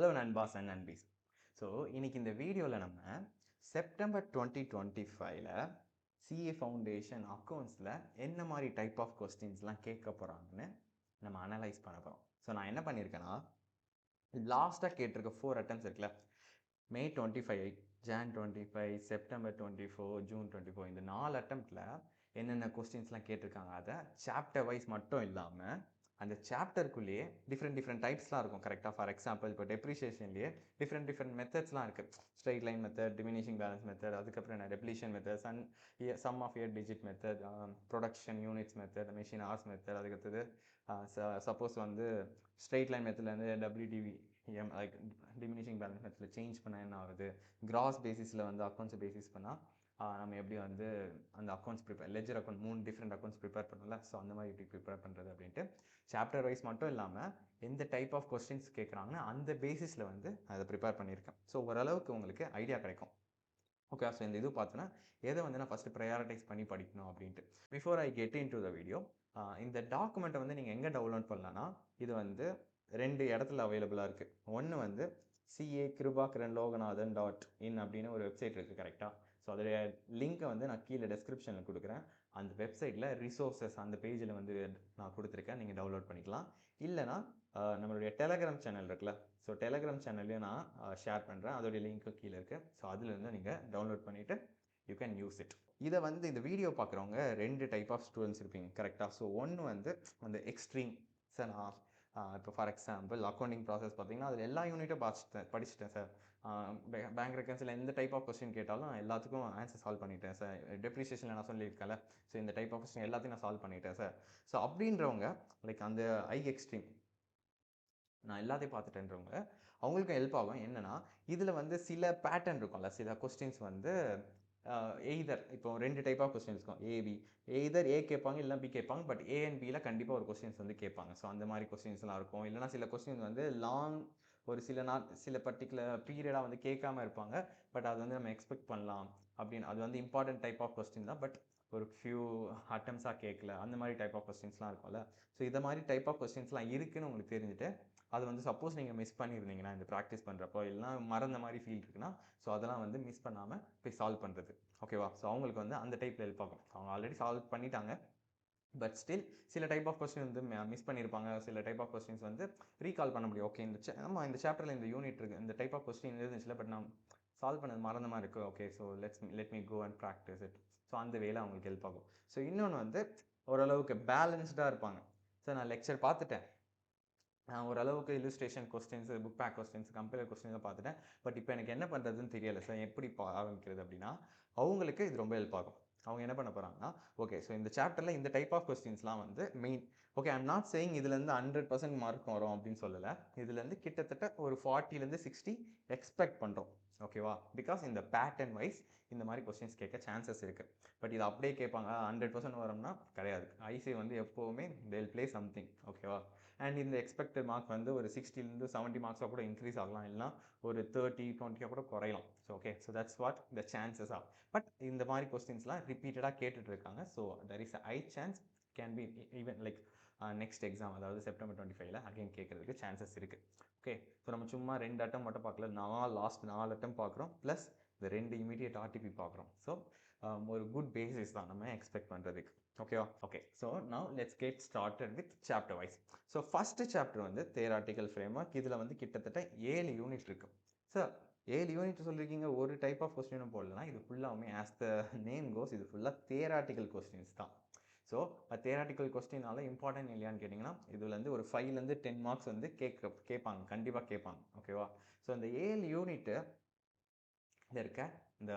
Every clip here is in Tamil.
ஹலோ நண்பாஸ் அண்ட் நண்பீஸ். ஸோ இன்னைக்கு இந்த வீடியோவில் நம்ம செப்டம்பர் 2025ல் சிஏ ஃபவுண்டேஷன் அக்கௌண்ட்ஸில் என்ன மாதிரி டைப் ஆஃப் கொஸ்டின்ஸ்லாம் கேட்க போகிறாங்கன்னு நம்ம அனலைஸ் பண்ண போகிறோம். ஸோ நான் என்ன பண்ணியிருக்கேன்னா, லாஸ்ட்டாக கேட்டிருக்க 4 அட்டம்ஸ் இருக்குல்ல, மே 25, ஜான் 25, செப்டம்பர் 24, ஜூன் 24, இந்த 4 அட்டம்ப்டில் என்னென்ன கொஸ்டின்ஸ்லாம் கேட்டிருக்காங்க அதை சாப்டர் வைஸ் மட்டும் இல்லாமல் அந்த சாப்டருக்குள்ளேயே டிஃப்ரெண்ட் டைப்ஸ்லாம் இருக்கும். கரெக்டாக ஃபார் எக்ஸாம்பிள் இப்போ டெப்ரிஷியேஷன்லேயே டிஃப்ரெண்ட் மெத்தட்ஸ்லாம் இருக்குது. Straight line method, diminishing balance method, அதுக்கப்புறம் என்ன depletion method, sum of year digit method, production units method, machine hours method. அதுக்கடுத்தது சப்போஸ் வந்து ஸ்ட்ரெயிட் லைன் மெத்தட்லேருந்து WDV லைக் டிமினிஷிங் பேலன்ஸ் மெத்தடில் சேஞ்ச் பண்ணால் என்ன ஆகுது, கிராஸ் பேசிஸில் வந்து அக்கௌண்ட்ஸ் பேசிஸ் பண்ணால் நம்ம எப்படி வந்து அந்த accounts ledger account 3 different accounts prepare பண்ணல. ஸோ அந்த மாதிரி எப்படி ப்ரிப்பேர் பண்ணுறது அப்படின்ட்டு சாப்டர் வைஸ் மட்டும் இல்லாமல் எந்த டைப் ஆஃப் கொஸ்டின்ஸ் கேட்குறாங்கன்னா அந்த பேசிஸில் வந்து அதை ப்ரிப்பேர் பண்ணியிருக்கேன். ஸோ ஓரளவுக்கு உங்களுக்கு ஐடியா கிடைக்கும். ஓகே, ஸோ இந்த இது பார்த்தோன்னா எதை வந்து நான் ஃபஸ்ட்டு ப்ரையாரிட்டைஸ் பண்ணி படிக்கணும் அப்படின்ட்டு. Before I get in to the video, இந்த டாக்குமெண்ட்டை வந்து நீங்கள் எங்கே டவுன்லோட் பண்ணலான்னா, இது வந்து 2 இடத்துல அவைலபிளாக இருக்குது. ஒன்று வந்து CA.Kribakiranloganathan.in அப்படின்னு ஒரு வெப்சைட் இருக்குது. கரெக்டாக. ஸோ அதோடைய லிங்க்கை வந்து நான் கீழே டெஸ்கிரிப்ஷனில் கொடுக்குறேன். அந்த வெப்சைட்டில் ரிசோர்ஸஸ் அந்த பேஜில் வந்து நான் கொடுத்துருக்கேன், நீங்கள் டவுன்லோட் பண்ணிக்கலாம். இல்லைனா நம்மளுடைய டெலகிராம் சேனல் இருக்குல்ல, ஸோ டெலகிராம் சேனல்லையும் நான் ஷேர் பண்ணுறேன், அதோடைய லிங்க்கு கீழே இருக்குது. ஸோ அதுலேருந்து நீங்கள் டவுன்லோட் பண்ணிவிட்டு யூ கேன் யூஸ் இட். இதை வந்து இந்த வீடியோ பார்க்குறவங்க 2 டைப் ஆஃப் ஸ்டூடெண்ட்ஸ் இருப்பீங்க. கரெக்டாக. ஸோ ஒன்று வந்து அந்த எக்ஸ்ட்ரீம் சார், நான் இப்போ ஃபார் எக்ஸாம்பிள் அக்கௌண்டிங் ப்ராசஸ் பார்த்தீங்கன்னா அதில் எல்லா யூனிட்டும் படிச்சுட்டேன் சார். பேங்க் ரெக்கன்ஸில் எந்த டைப் ஆஃப் கொஸ்டின் கேட்டாலும் எல்லாத்துக்கும் ஆன்சர் சால்வ் பண்ணிட்டேன் சார். டெப்ரிஷியேஷனில் நான் சொல்லியிருக்கேன்ல, ஸோ இந்த டைப் ஆஃப் கொஸ்டின் எல்லாத்தையும் நான் சால்வ் பண்ணிட்டேன் சார். ஸோ அப்படின்றவங்க லைக் அந்த எக்ஸ்ட்ரீம் நான் எல்லாத்தையும் பார்த்துட்டேன்றவங்க அவங்களுக்கும் ஹெல்ப் ஆகும். என்னென்னா, இதில் வந்து சில பேட்டர்ன் இருக்கும்ல, சில கொஸ்டின்ஸ் வந்து எய்தர் இப்போ 2 டைப் ஆஃப் கொஸ்டின்ஸ் இருக்கும். ஏபி எய்தர் ஏ கேட்பாங்க, இல்லை பி கேட்பாங்க. பட் ஏ அண்ட் பியில் கண்டிப்பாக ஒரு கொஸ்டின்ஸ் வந்து கேட்பாங்க. ஸோ அந்த மாதிரி கொஸ்டின்ஸ்லாம் இருக்கும். இல்லைனா சில கொஸ்டின்ஸ் வந்து லாங் ஒரு சில பர்டிகுலர் பீரியடாக வந்து கேட்காம இருப்பாங்க. பட் அது வந்து நம்ம எக்ஸ்பெக்ட் பண்ணலாம் அப்படின்னு. அது வந்து இம்பார்ட்டன்ட் டைப் ஆஃப் கொஸ்டின் தான், பட் ஒரு ஃபியூ அட்டம்ஸாக கேட்கல. அந்த மாதிரி டைப் ஆஃப் கொஸ்டின்ஸ்லாம் இருக்கும்ல. ஸோ இந்த மாதிரி டைப் ஆஃப் கொஸ்டின்ஸ்லாம் இருக்குதுன்னு உங்களுக்கு தெரிஞ்சுட்டு, அது வந்து சப்போஸ் நீங்கள் மிஸ் பண்ணியிருந்தீங்கன்னா இந்த ப்ராக்டிஸ் பண்ணுறப்போ, இல்லைனா மறந்த மாதிரி ஃபீல் இருக்குன்னா, ஸோ அதெல்லாம் வந்து மிஸ் பண்ணாமல் போய் சால்வ் பண்ணுறது. ஓகேவா? ஸோ அவங்களுக்கு வந்து அந்த டைப்பில் ஹெல்ப் ஆகும். அவங்க ஆல்ரெடி சால்வ் பண்ணிட்டாங்க, பட் ஸ்டில் சில டைப் ஆஃப் கொஸ்டின் வந்து மிஸ் பண்ணியிருப்பாங்க. சில டைப் ஆஃப் கொஸ்டின்ஸ் வந்து ரீகால் பண்ண முடியும். ஓகே, இந்த சாப்டரில் இந்த யூனிட் இருக்குது, இந்த டைப் ஆஃப் கொஸ்டின் இருந்துச்சுல, பட் நான் சால்வ் பண்ணது மறந்த மாதிரி இருக்குது. Okay, so let me go and practice it. So அந்த வேலை அவங்களுக்கு ஹெல்ப் ஆகும். ஸோ இன்னொன்று வந்து ஓரளவுக்கு பேலன்ஸ்டாக இருப்பாங்க. சார் நான் லெக்சர் பார்த்துட்டேன், நான் ஓரளவுக்கு illustration questions, book back questions, compiler கொஸ்டின்ஸை பார்த்துட்டேன், பட் இப்போ எனக்கு என்ன பண்ணுறதுன்னு தெரியலை சார், எப்படி ஆரம்பிக்கிறது அப்படின்னா, அவங்களுக்கு இது ரொம்ப ஹெல்ப் ஆகும். அவங்க என்ன பண்ண போகிறாங்கன்னா, ஓகே, ஸோ இந்த சாப்டரில் இந்த டைப் ஆஃப் கொஸ்டின்ஸ்லாம் வந்து main. Okay, I'm not saying இதுலேருந்து 100% மார்க் வரும் அப்படின்னு சொல்லலை. இதுலேருந்து கிட்டத்தட்ட ஒரு 40லேருந்து 60 எக்ஸ்பெக்ட் பண்ணுறோம். ஓகேவா? பிகாஸ் இந்த பேட்டர்ன் வைஸ் இந்த மாதிரி கொஸ்டின்ஸ் கேட்க சான்சஸ் இருக்குது. பட் இது அப்படியே கேட்பாங்க 100% வரும்னா கிடையாது. ஐசி வந்து எப்போவுமே they'll play something. ஓகேவா? அண்ட் இந்த எக்ஸ்பெக்டட் மார்க் வந்து ஒரு 60லேருந்து 70 மார்க்ஸாக கூட இன்க்ரீஸ் ஆகலாம், இல்லைனா ஒரு 30-20 கூட குறையலாம். So okay, so that's what the chances are. But இந்த மாதிரி கொஸ்டின்ஸ்லாம் ரிப்பீட்டடாக கேட்டுட்டு இருக்காங்க. So there is a high chance can be even like next exam, அதாவது செப்டம்பர் 25ல் அகைன் கேட்கறதுக்கு சான்சஸ் இருக்குது. ஓகே, ஸோ நம்ம சும்மா 2 அட்டம் மட்டும் பார்க்கல, லாஸ்ட் 4 அட்டம் பார்க்குறோம், ப்ளஸ் இந்த 2 இமீடியட் ஆர்டிபி பார்க்குறோம். ஸோ ஒரு குட் பேசிஸ் தான் நம்ம எக்ஸ்பெக்ட் பண்ணுறதுக்கு. ஓகேவா? Okay, so now let's get started with chapter wise. So first chapter வந்து தியராட்டிக்கல் ஃப்ரேம்வொர்க். இதில் வந்து கிட்டத்தட்ட 7 யூனிட் இருக்குது. சார் 7 யூனிட் சொல்லியிருக்கீங்க, ஒரு டைப் ஆஃப் கொஸ்டினும் போடலாம். இது ஃபுல்லாகவுமே ஆஸ் த நேம் கோஸ் இது ஃபுல்லாக தியராட்டிக்கல் கொஸ்டின்ஸ் தான். ஸோ தியராட்டிக்கல் கொஸ்டினால இம்பார்ட்டன்ட் இல்லையான்னு கேட்டிங்கன்னா, இதுலேருந்து ஒரு 5லேருந்து 10 மார்க்ஸ் வந்து கேட்பாங்க, கண்டிப்பாக கேட்பாங்க. ஓகேவா? ஸோ இந்த 7 யூனிட்டு இருக்க இந்த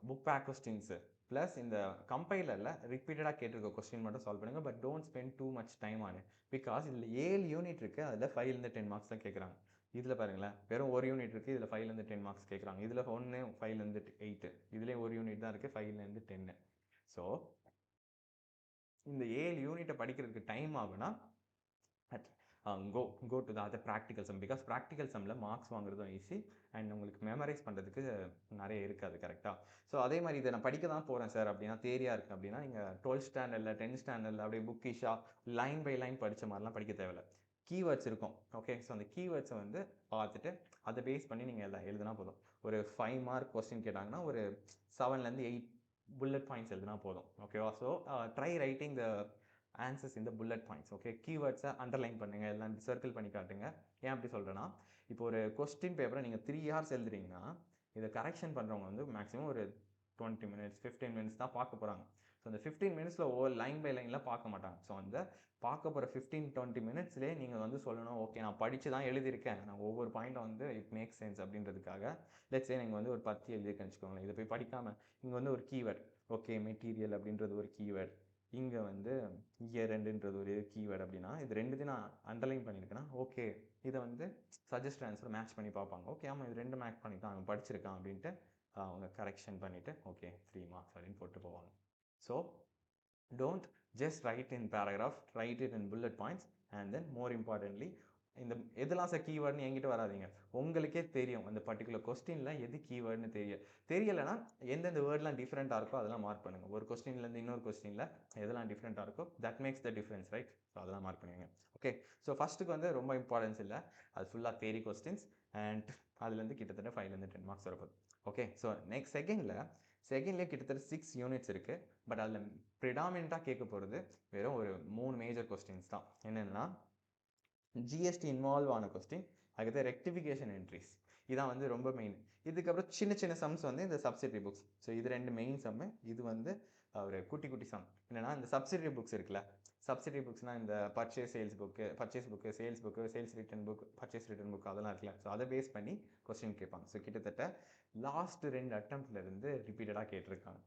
புக் பேக் கொஸ்டின்ஸு ப்ளஸ் இந்த கம்பைலரில் ரிப்பீட்டடாக கேட்டிருக்க கொஸ்டின் மட்டும் சால்வ் பண்ணுங்கள். But don't spend too much time on it. Because இதில் 7 யூனிட் இருக்குது, அதில் 5லேருந்து 10 மார்க்ஸ் தான் கேட்குறாங்க. இதில் பாருங்களேன், வெறும் ஒரு யூனிட் இருக்குது, இதில் 5லேருந்து 10 மார்க்ஸ் கேட்குறாங்க. இதில் 1 5லேருந்து 8, இதுலேயே ஒரு யூனிட் தான் இருக்குது, 5லேருந்து 10. ஸோ இந்த 7 யூனிட்டை படிக்கிறதுக்கு டைம் ஆகுனா go to the other practical sum, because practical sumல மார்க்ஸ் வாங்குறதும் ஈஸி அண்ட் உங்களுக்கு மெமரைஸ் பண்ணுறதுக்கு நிறைய இருக்காது. கரெக்டாக? ஸோ அதே மாதிரி இதை நான் படிக்க தான் போகிறேன் சார் அப்படின்னா, தேரியாக இருக்குது அப்படின்னா, நீங்கள் 12th ஸ்டாண்டர்டில் 10th ஸ்டாண்டர்டில் அப்படியே புக்கிஷாக லைன் பை லைன் படித்த மாதிரிலாம் படிக்க தேவையில்லை. கீவேர்ட்ஸ் இருக்கும். ஓகே, ஸோ அந்த கீவேர்ட்ஸை வந்து பார்த்துட்டு அதை பேஸ் பண்ணி நீங்கள் எழுதுனா போதும். ஒரு 5 மார்க் கொஸ்டின் கேட்டாங்கன்னா ஒரு 7லேருந்து 8 புல்லட் பாயிண்ட்ஸ் எழுதுனா போதும். ஓகேவா? So try writing the answers இந்த புல்லட் பாயிண்ட்ஸ். ஓகே, கீவேர்ட்ஸை அண்டர்லைன் பண்ணுங்கள், எல்லாம் சர்க்கிள் பண்ணி காட்டுங்க. ஏன் அப்படி சொல்கிறேன்னா, இப்போ ஒரு கொஸ்டின் பேப்பரை நீங்கள் 3 hours எழுதுறீங்கன்னா இதை கரெக்ஷன் பண்ணுறவங்க வந்து மேக்ஸிமம் ஒரு 20 minutes 15 minutes தான் பார்க்க போகிறாங்க. ஸோ அந்த 15 minutesல ஒவ்வொரு லைன் பை லைனில் பார்க்க மாட்டாங்க. ஸோ அந்த பார்க்க போகிற 15-20 minutesலேயே நீங்கள் வந்து சொல்லணும், ஓகே நான் படித்து தான் எழுதியிருக்கேன், நான் ஒவ்வொரு பாயிண்ட்டை வந்து இட் மேக்ஸ் சென்ஸ் அப்படின்றதுக்காக. லெட்ஸே நீங்கள் வந்து ஒரு 10 எழுதியிருக்கேன்னு வச்சுக்கோங்களேன். இதை போய் படிக்காமல் இங்கே வந்து ஒரு கீவேர்ட், ஓகே மெட்டீரியல் அப்படின்றது ஒரு கீவேர்ட், இங்கே வந்து இயர் ரெண்டுன்றது ஒரு கீவேர்ட் அப்படின்னா இது ரெண்டுத்தையும் நான் அண்டர்லைன் பண்ணியிருக்கேன்னா ஓகே இதை வந்து சஜஸ்ட் ஆன்சர் மேட்ச் பண்ணி பார்ப்பாங்க. ஓகே ஆமாம் இது ரெண்டு மேட்ச் பண்ணி தான் அவன் படிச்சிருக்கான் அப்படின்ட்டு அவங்க கரெக்ஷன் பண்ணிவிட்டு ஓகே 3 marks அப்படின்னு போட்டு போவாங்க. So don't just write in paragraph, write it in bullet points, and then more importantly இந்த எதெல்லாம் சார் கீவேர்டுன்னு என்கிட்ட வராதிங்க. உங்களுக்கே தெரியும் அந்த பர்டிகுலர் கொஸ்டினில் எது கீவேர்டுன்னு தெரியலைன்னா எந்தெந்த வேர்ட்லாம் டிஃப்ரெண்ட்டாக இருக்கோ அதெல்லாம் மார்க் பண்ணுங்கள். ஒரு கொஸ்டின்லேருந்து இன்னொரு கொஸ்டினில் எதெல்லாம் டிஃப்ரெண்ட்டாக இருக்கோ that makes the difference, right? So அதெல்லாம் மார்க் பண்ணுவீங்க. ஓகே, ஸோ ஃபஸ்ட்டுக்கு வந்து ரொம்ப இம்பார்ட்டன்ஸ் இல்லை, அது ஃபுல்லாக தேரி கொஸ்டின்ஸ் அண்ட் அதுலேருந்து கிட்டத்தட்ட 5லேருந்து 10 marks வரப்போகுது. ஓகே, ஸோ நெக்ஸ்ட் செகண்ட்லேயே கிட்டத்தட்ட 6 units இருக்குது. பட் அதில் ப்ரிடாமினண்ட்டாக கேட்க போகிறது வெறும் ஒரு 3 மேஜர் கொஸ்டின்ஸ் தான். என்னென்னா ஜிஎஸ்டி இன்வால்வ் ஆன கொஸ்டின், அதுக்கு ரெக்டிஃபிகேஷன் என்ட்ரிஸ், இதான் வந்து ரொம்ப மெயின். இதுக்கப்புறம் சின்ன சின்ன சம்ஸ் வந்து இந்த சப்சிடரி புக்ஸ். ஸோ இது 2 மெயின் சம்மு. இது வந்து ஒரு குட்டி குட்டி சம். என்னென்னா இந்த சப்சிடரி புக்ஸ் இருக்குல்ல, சப்சிடரி புக்ஸ்னால் இந்த purchase book sales return book, purchase return book அதெல்லாம் இருக்குல்ல. ஸோ அதை பேஸ் பண்ணி கொஸ்டின் கேட்பாங்க. ஸோ கிட்டத்தட்ட லாஸ்ட் 2 அட்டம்ப்ட்லேருந்து ரிப்பீட்டடாக கேட்டிருக்காங்க.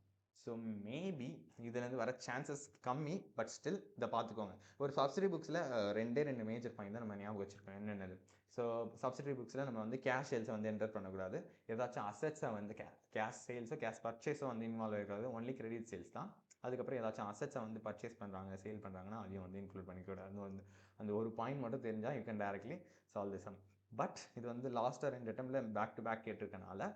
ஸோ மேபி இதுலேருந்து வர சான்சஸ் கம்மி, பட் ஸ்டில் இதை பார்த்துக்கோங்க. ஒரு சப்சிடரி புக்ஸில் 2 மேஜர் பாயிண்ட் தான் நம்ம ஞாபகம் வச்சுருக்கோம். என்னென்னது? ஸோ சப்சிடரி புக்ஸில் நம்ம வந்து கேஷ் சேல்ஸை வந்து என்டர் பண்ணக்கூடாது, ஏதாச்சும் அசெட்ஸை வந்து கேஷ் சேல்ஸோ கேஷ் பர்ச்சேஸோ வந்து இன்வால்வ் ஆகிருக்காது, ஒன்லி கிரெடிட் சேல்ஸ் தான். அதுக்கப்புறம் ஏதாச்சும் அசெட்ஸை வந்து பர்ச்சேஸ் பண்ணுறாங்க சேல் பண்ணுறாங்கன்னா அதையும் வந்து இன்க்ளூட் பண்ணிக்கூடாது. வந்து அந்த ஒரு பாயிண்ட் மட்டும் தெரிஞ்சால் you can directly solve the some. But இது வந்து லாஸ்ட்டாக 2 அட்டம்ப்டில் பேக் டு பேக் கேட்டிருக்கனால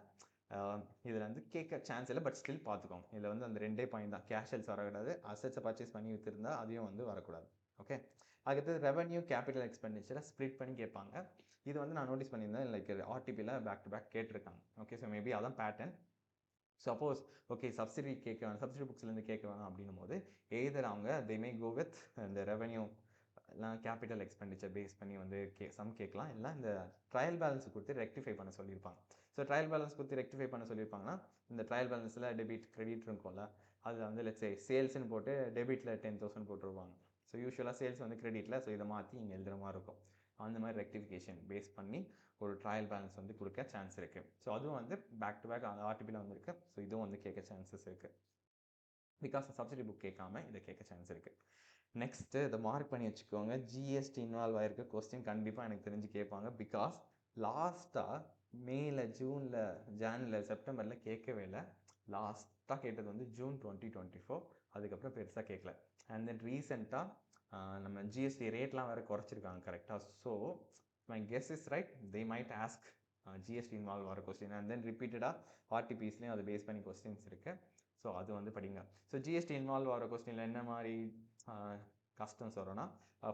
இதில் வந்து கேட்க சான்ஸ் இல்லை, பட் ஸ்டில் பார்த்துக்கோங்க. இதில் வந்து அந்த 2 பாயிண்ட் தான், கேஷ் சேல்ஸ் வரக்கூடாது, அசெட்ஸை பர்ச்சேஸ் பண்ணி விற்றுருந்தா அதையும் வந்து வரக்கூடாது. ஓகே, அதுக்கடுத்து ரெவன்யூ கேபிட்டல் எக்ஸ்பெண்டிச்சரை ஸ்ப்ளிட் பண்ணி கேட்பாங்க. இது வந்து நான் நோட்டீஸ் பண்ணியிருந்தேன், லைக் ஆர்டிபியில் பேக் டு பேக் கேட்டிருக்காங்க. ஓகே, ஸோ மேபி அதான் பேட்டர்ன். சப்போஸ் ஓகே சப்சிடி புக்ஸ்லேருந்து கேட்க வேணாம் அப்படின்னும் போது எய்தர் அவங்க தே மே கோ வித் இந்த ரெவன்யூ கேபிட்டல் எக்ஸ்பெண்டிச்சர் பேஸ் பண்ணி வந்து சம் கேட்கலாம், இல்லை இந்த ட்ரையல் பேலன்ஸ் கொடுத்து ரெக்டிஃபை பண்ண சொல்லியிருப்பாங்க. ஸோ ட்ரையல் பேலன்ஸ் கொடுத்து ரெக்டிஃபை பண்ண சொல்லியிருப்பாங்கன்னா இந்த ட்ரையல் பேலன்ஸில் டெபிட் கிரெடிட் இருக்கும்ல, அதில் வந்து லெட்ஸ் சே சேல்ஸ்ன்னு போட்டு டெபிட்டில் 10,000 போட்டுருவாங்க. ஸோ யூஸ்வலாக சேல்ஸ் வந்து கிரெடிட்டில், ஸோ இதை மாற்றி இங்கே எழுதுகிற மாதிரி இருக்கும். அந்த மாதிரி ரெக்டிஃபிகேஷன் பேஸ் பண்ணி ஒரு ட்ரையல் பேலன்ஸ் வந்து கொடுக்க சான்ஸ் இருக்குது. ஸோ அதுவும் வந்து பேக் டு பேக் அந்த ஆர்டிபியில் வந்துருக்கு. ஸோ இதுவும் வந்து கேட்க சான்சஸ் இருக்குது. பிகாஸ் சப்சிடி புக் கேட்காம இதை கேட்க சான்ஸ் இருக்குது. நெக்ஸ்ட்டு இதை மார்க் பண்ணி வச்சுக்கோங்க. ஜிஎஸ்டி இன்வால்வ் ஆகிருக்க கொஸ்டின் கண்டிப்பாக எனக்கு தெரிஞ்சு கேட்பாங்க. பிகாஸ் லாஸ்ட்டாக மேல, ஜூனில், ஜான்வரியில், செப்டம்பரில் கேட்கவே இல்லை. லாஸ்ட்டாக கேட்டது வந்து ஜூன் 2024. அதுக்கப்புறம் பெருசாக கேட்கல. அண்ட் தென் ரீசெண்டாக நம்ம ஜிஎஸ்டி ரேட்லாம் வேறு குறைச்சிருக்காங்க கரெக்டாக. So my guess is right, they might ask GST involve ஆகிற கொஸ்டின். அண்ட் தென் ரிப்பீட்டடாக ஆர்டிபிஸ்லேயும் அதை பேஸ் பண்ணி கொஸ்டின்ஸ் இருக்குது. ஸோ அது வந்து படிங்க. ஸோ ஜிஎஸ்டி இன்வால்வ் ஆகிற கொஸ்டினில் என்ன மாதிரி கஸ்டம்ஸ் வரும்னா,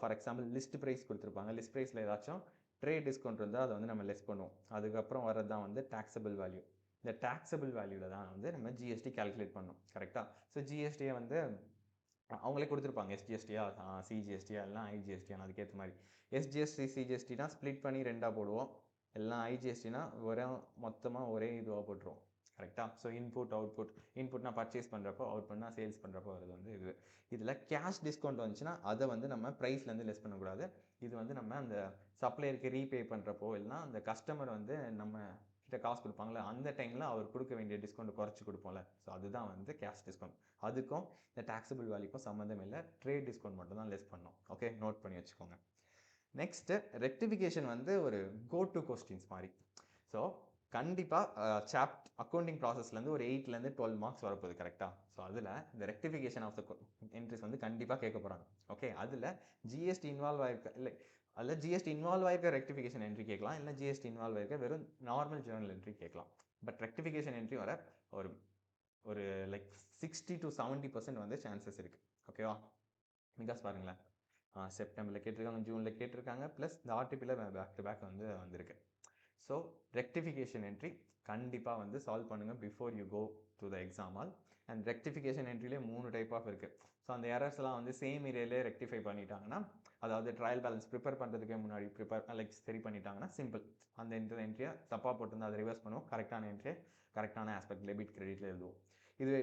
ஃபார் எக்ஸாம்பிள் லிஸ்ட் ப்ரைஸ் கொடுத்துருப்பாங்க. லிஸ்ட் ப்ரைஸில் ஏதாச்சும் ட்ரேட் டிஸ்கவுண்ட் இருந்தால் அதை வந்து நம்ம லெஸ் பண்ணுவோம். அதுக்கப்புறம் வரது தான் வந்து டாக்ஸபிள் வேல்யூ. இந்த டாக்ஸபிள் வேல்யூவில் தான் வந்து நம்ம ஜிஎஸ்டி கால்குலேட் பண்ணணும் கரெக்டாக. ஸோ ஜிஎஸ்டியை வந்து அவங்களே கொடுத்துருப்பாங்க, எஸ்ஜிஎஸ்டியா சிஜிஎஸ்டியா எல்லாம் ஐஜிஎஸ்டியா, அதுக்கேற்ற மாதிரி எஸ்ஜிஎஸ்டி சிஜிஎஸ்டினா ஸ்ப்ளிட் பண்ணி 2ஆக போடுவோம். எல்லாம் ஐஜிஎஸ்டினா மொத்தமாக ஒரே இதுவாக போட்டுருவோம் கரெக்டாக. ஸோ இன்புட்னா பர்ச்சேஸ் பண்ணுறப்போ, அவுட்புட்னா சேல்ஸ் பண்ணுறப்போ வருது வந்து இது. இதில் கேஷ் டிஸ்கவுண்ட் வந்துச்சுன்னா அதை வந்து நம்ம ப்ரைஸ்லேருந்து லெஸ் பண்ணக்கூடாது. இது வந்து நம்ம அந்த சப்ளையருக்கு ரீபே பண்ணுறப்போ, இல்லைனா அந்த கஸ்டமர் வந்து நம்ம கிட்ட காசு கொடுப்பாங்களே அந்த டைமில் அவர் கொடுக்க வேண்டிய டிஸ்கவுண்ட் குறைச்சி கொடுப்போம்ல, ஸோ அதுதான் வந்து கேஷ் டிஸ்கவுண்ட். அதுக்கும் இந்த டாக்ஸபிள் வேல்யூக்கும் சம்மந்தம் இல்லை, ட்ரேட் டிஸ்கவுண்ட் மட்டும் தான் லெஸ் பண்ணோம். ஓகே, நோட் பண்ணி வச்சுக்கோங்க. நெக்ஸ்ட்டு ரெக்டிஃபிகேஷன் வந்து ஒரு கோ டு கொஸ்டின்ஸ் மாதிரி. ஸோ கண்டிப்பாக அக்கௌண்டிங் ப்ராசஸ்லேருந்து ஒரு 8லேருந்து 12 மார்க்ஸ் வரப்போகுது கரெக்டாக. ஸோ அதில் இந்த ரெக்டிஃபிகேஷன் ஆஃப் த என்ட்ரிஸ் வந்து கண்டிப்பாக கேட்க போகிறாங்க. ஓகே, அதில் ஜிஎஸ்டி இன்வால்வ் ஆகிருக்க இல்லை, அதில் ஜிஎஸ்டி இன்வால்வ் ஆகிருக்க ரெக்டிஃபிகேஷன் என்ட்ரி கேட்கலாம், இல்லை ஜிஎஸ்டி இன்வால்வ் ஆகிருக்க வெறும் நார்மல் ஜேர்னல் என்ட்ரி கேட்கலாம். பட் ரெக்டிஃபிகேஷன் என்ட்ரி வர ஒரு லைக் 60 to 70% வந்து சான்சஸ் இருக்குது. ஓகேவா? பிகாஸ் பாருங்களேன், செப்டம்பரில் கேட்டிருக்காங்க, ஜூனில் கேட்டிருக்காங்க, ப்ளஸ் இந்த ஆர்டிபியில் பேக் டு பேக் வந்து வந்திருக்கு. ஸோ ரெக்டிஃபிகேஷன் என்ட்ரி கண்டிப்பாக வந்து சால்வ் பண்ணுங்கள் before you go to the exam hall. And rectification என்ட்ரிலே 3 டைப் ஆஃப் இருக்குது. ஸோ அந்த எரர்ஸ்லாம் வந்து சேம் ஏரியாலே ரெக்டிஃபை பண்ணிட்டாங்கன்னா, அதாவது ட்ரையல் பேலன்ஸ் ப்ரிப்பேர் பண்ணுறதுக்கே முன்னாடி சரி பண்ணிட்டாங்கன்னா சிம்பிள். அந்த என்ட்ரியை தப்பாக போட்டு அதை ரிவர்ஸ் பண்ணுவோம், கரெக்டான என்ட்ரியை கரெக்டான ஆஸ்பெக்ட் டெபிட் கிரெடிட்டில் எழுதுவோம். இது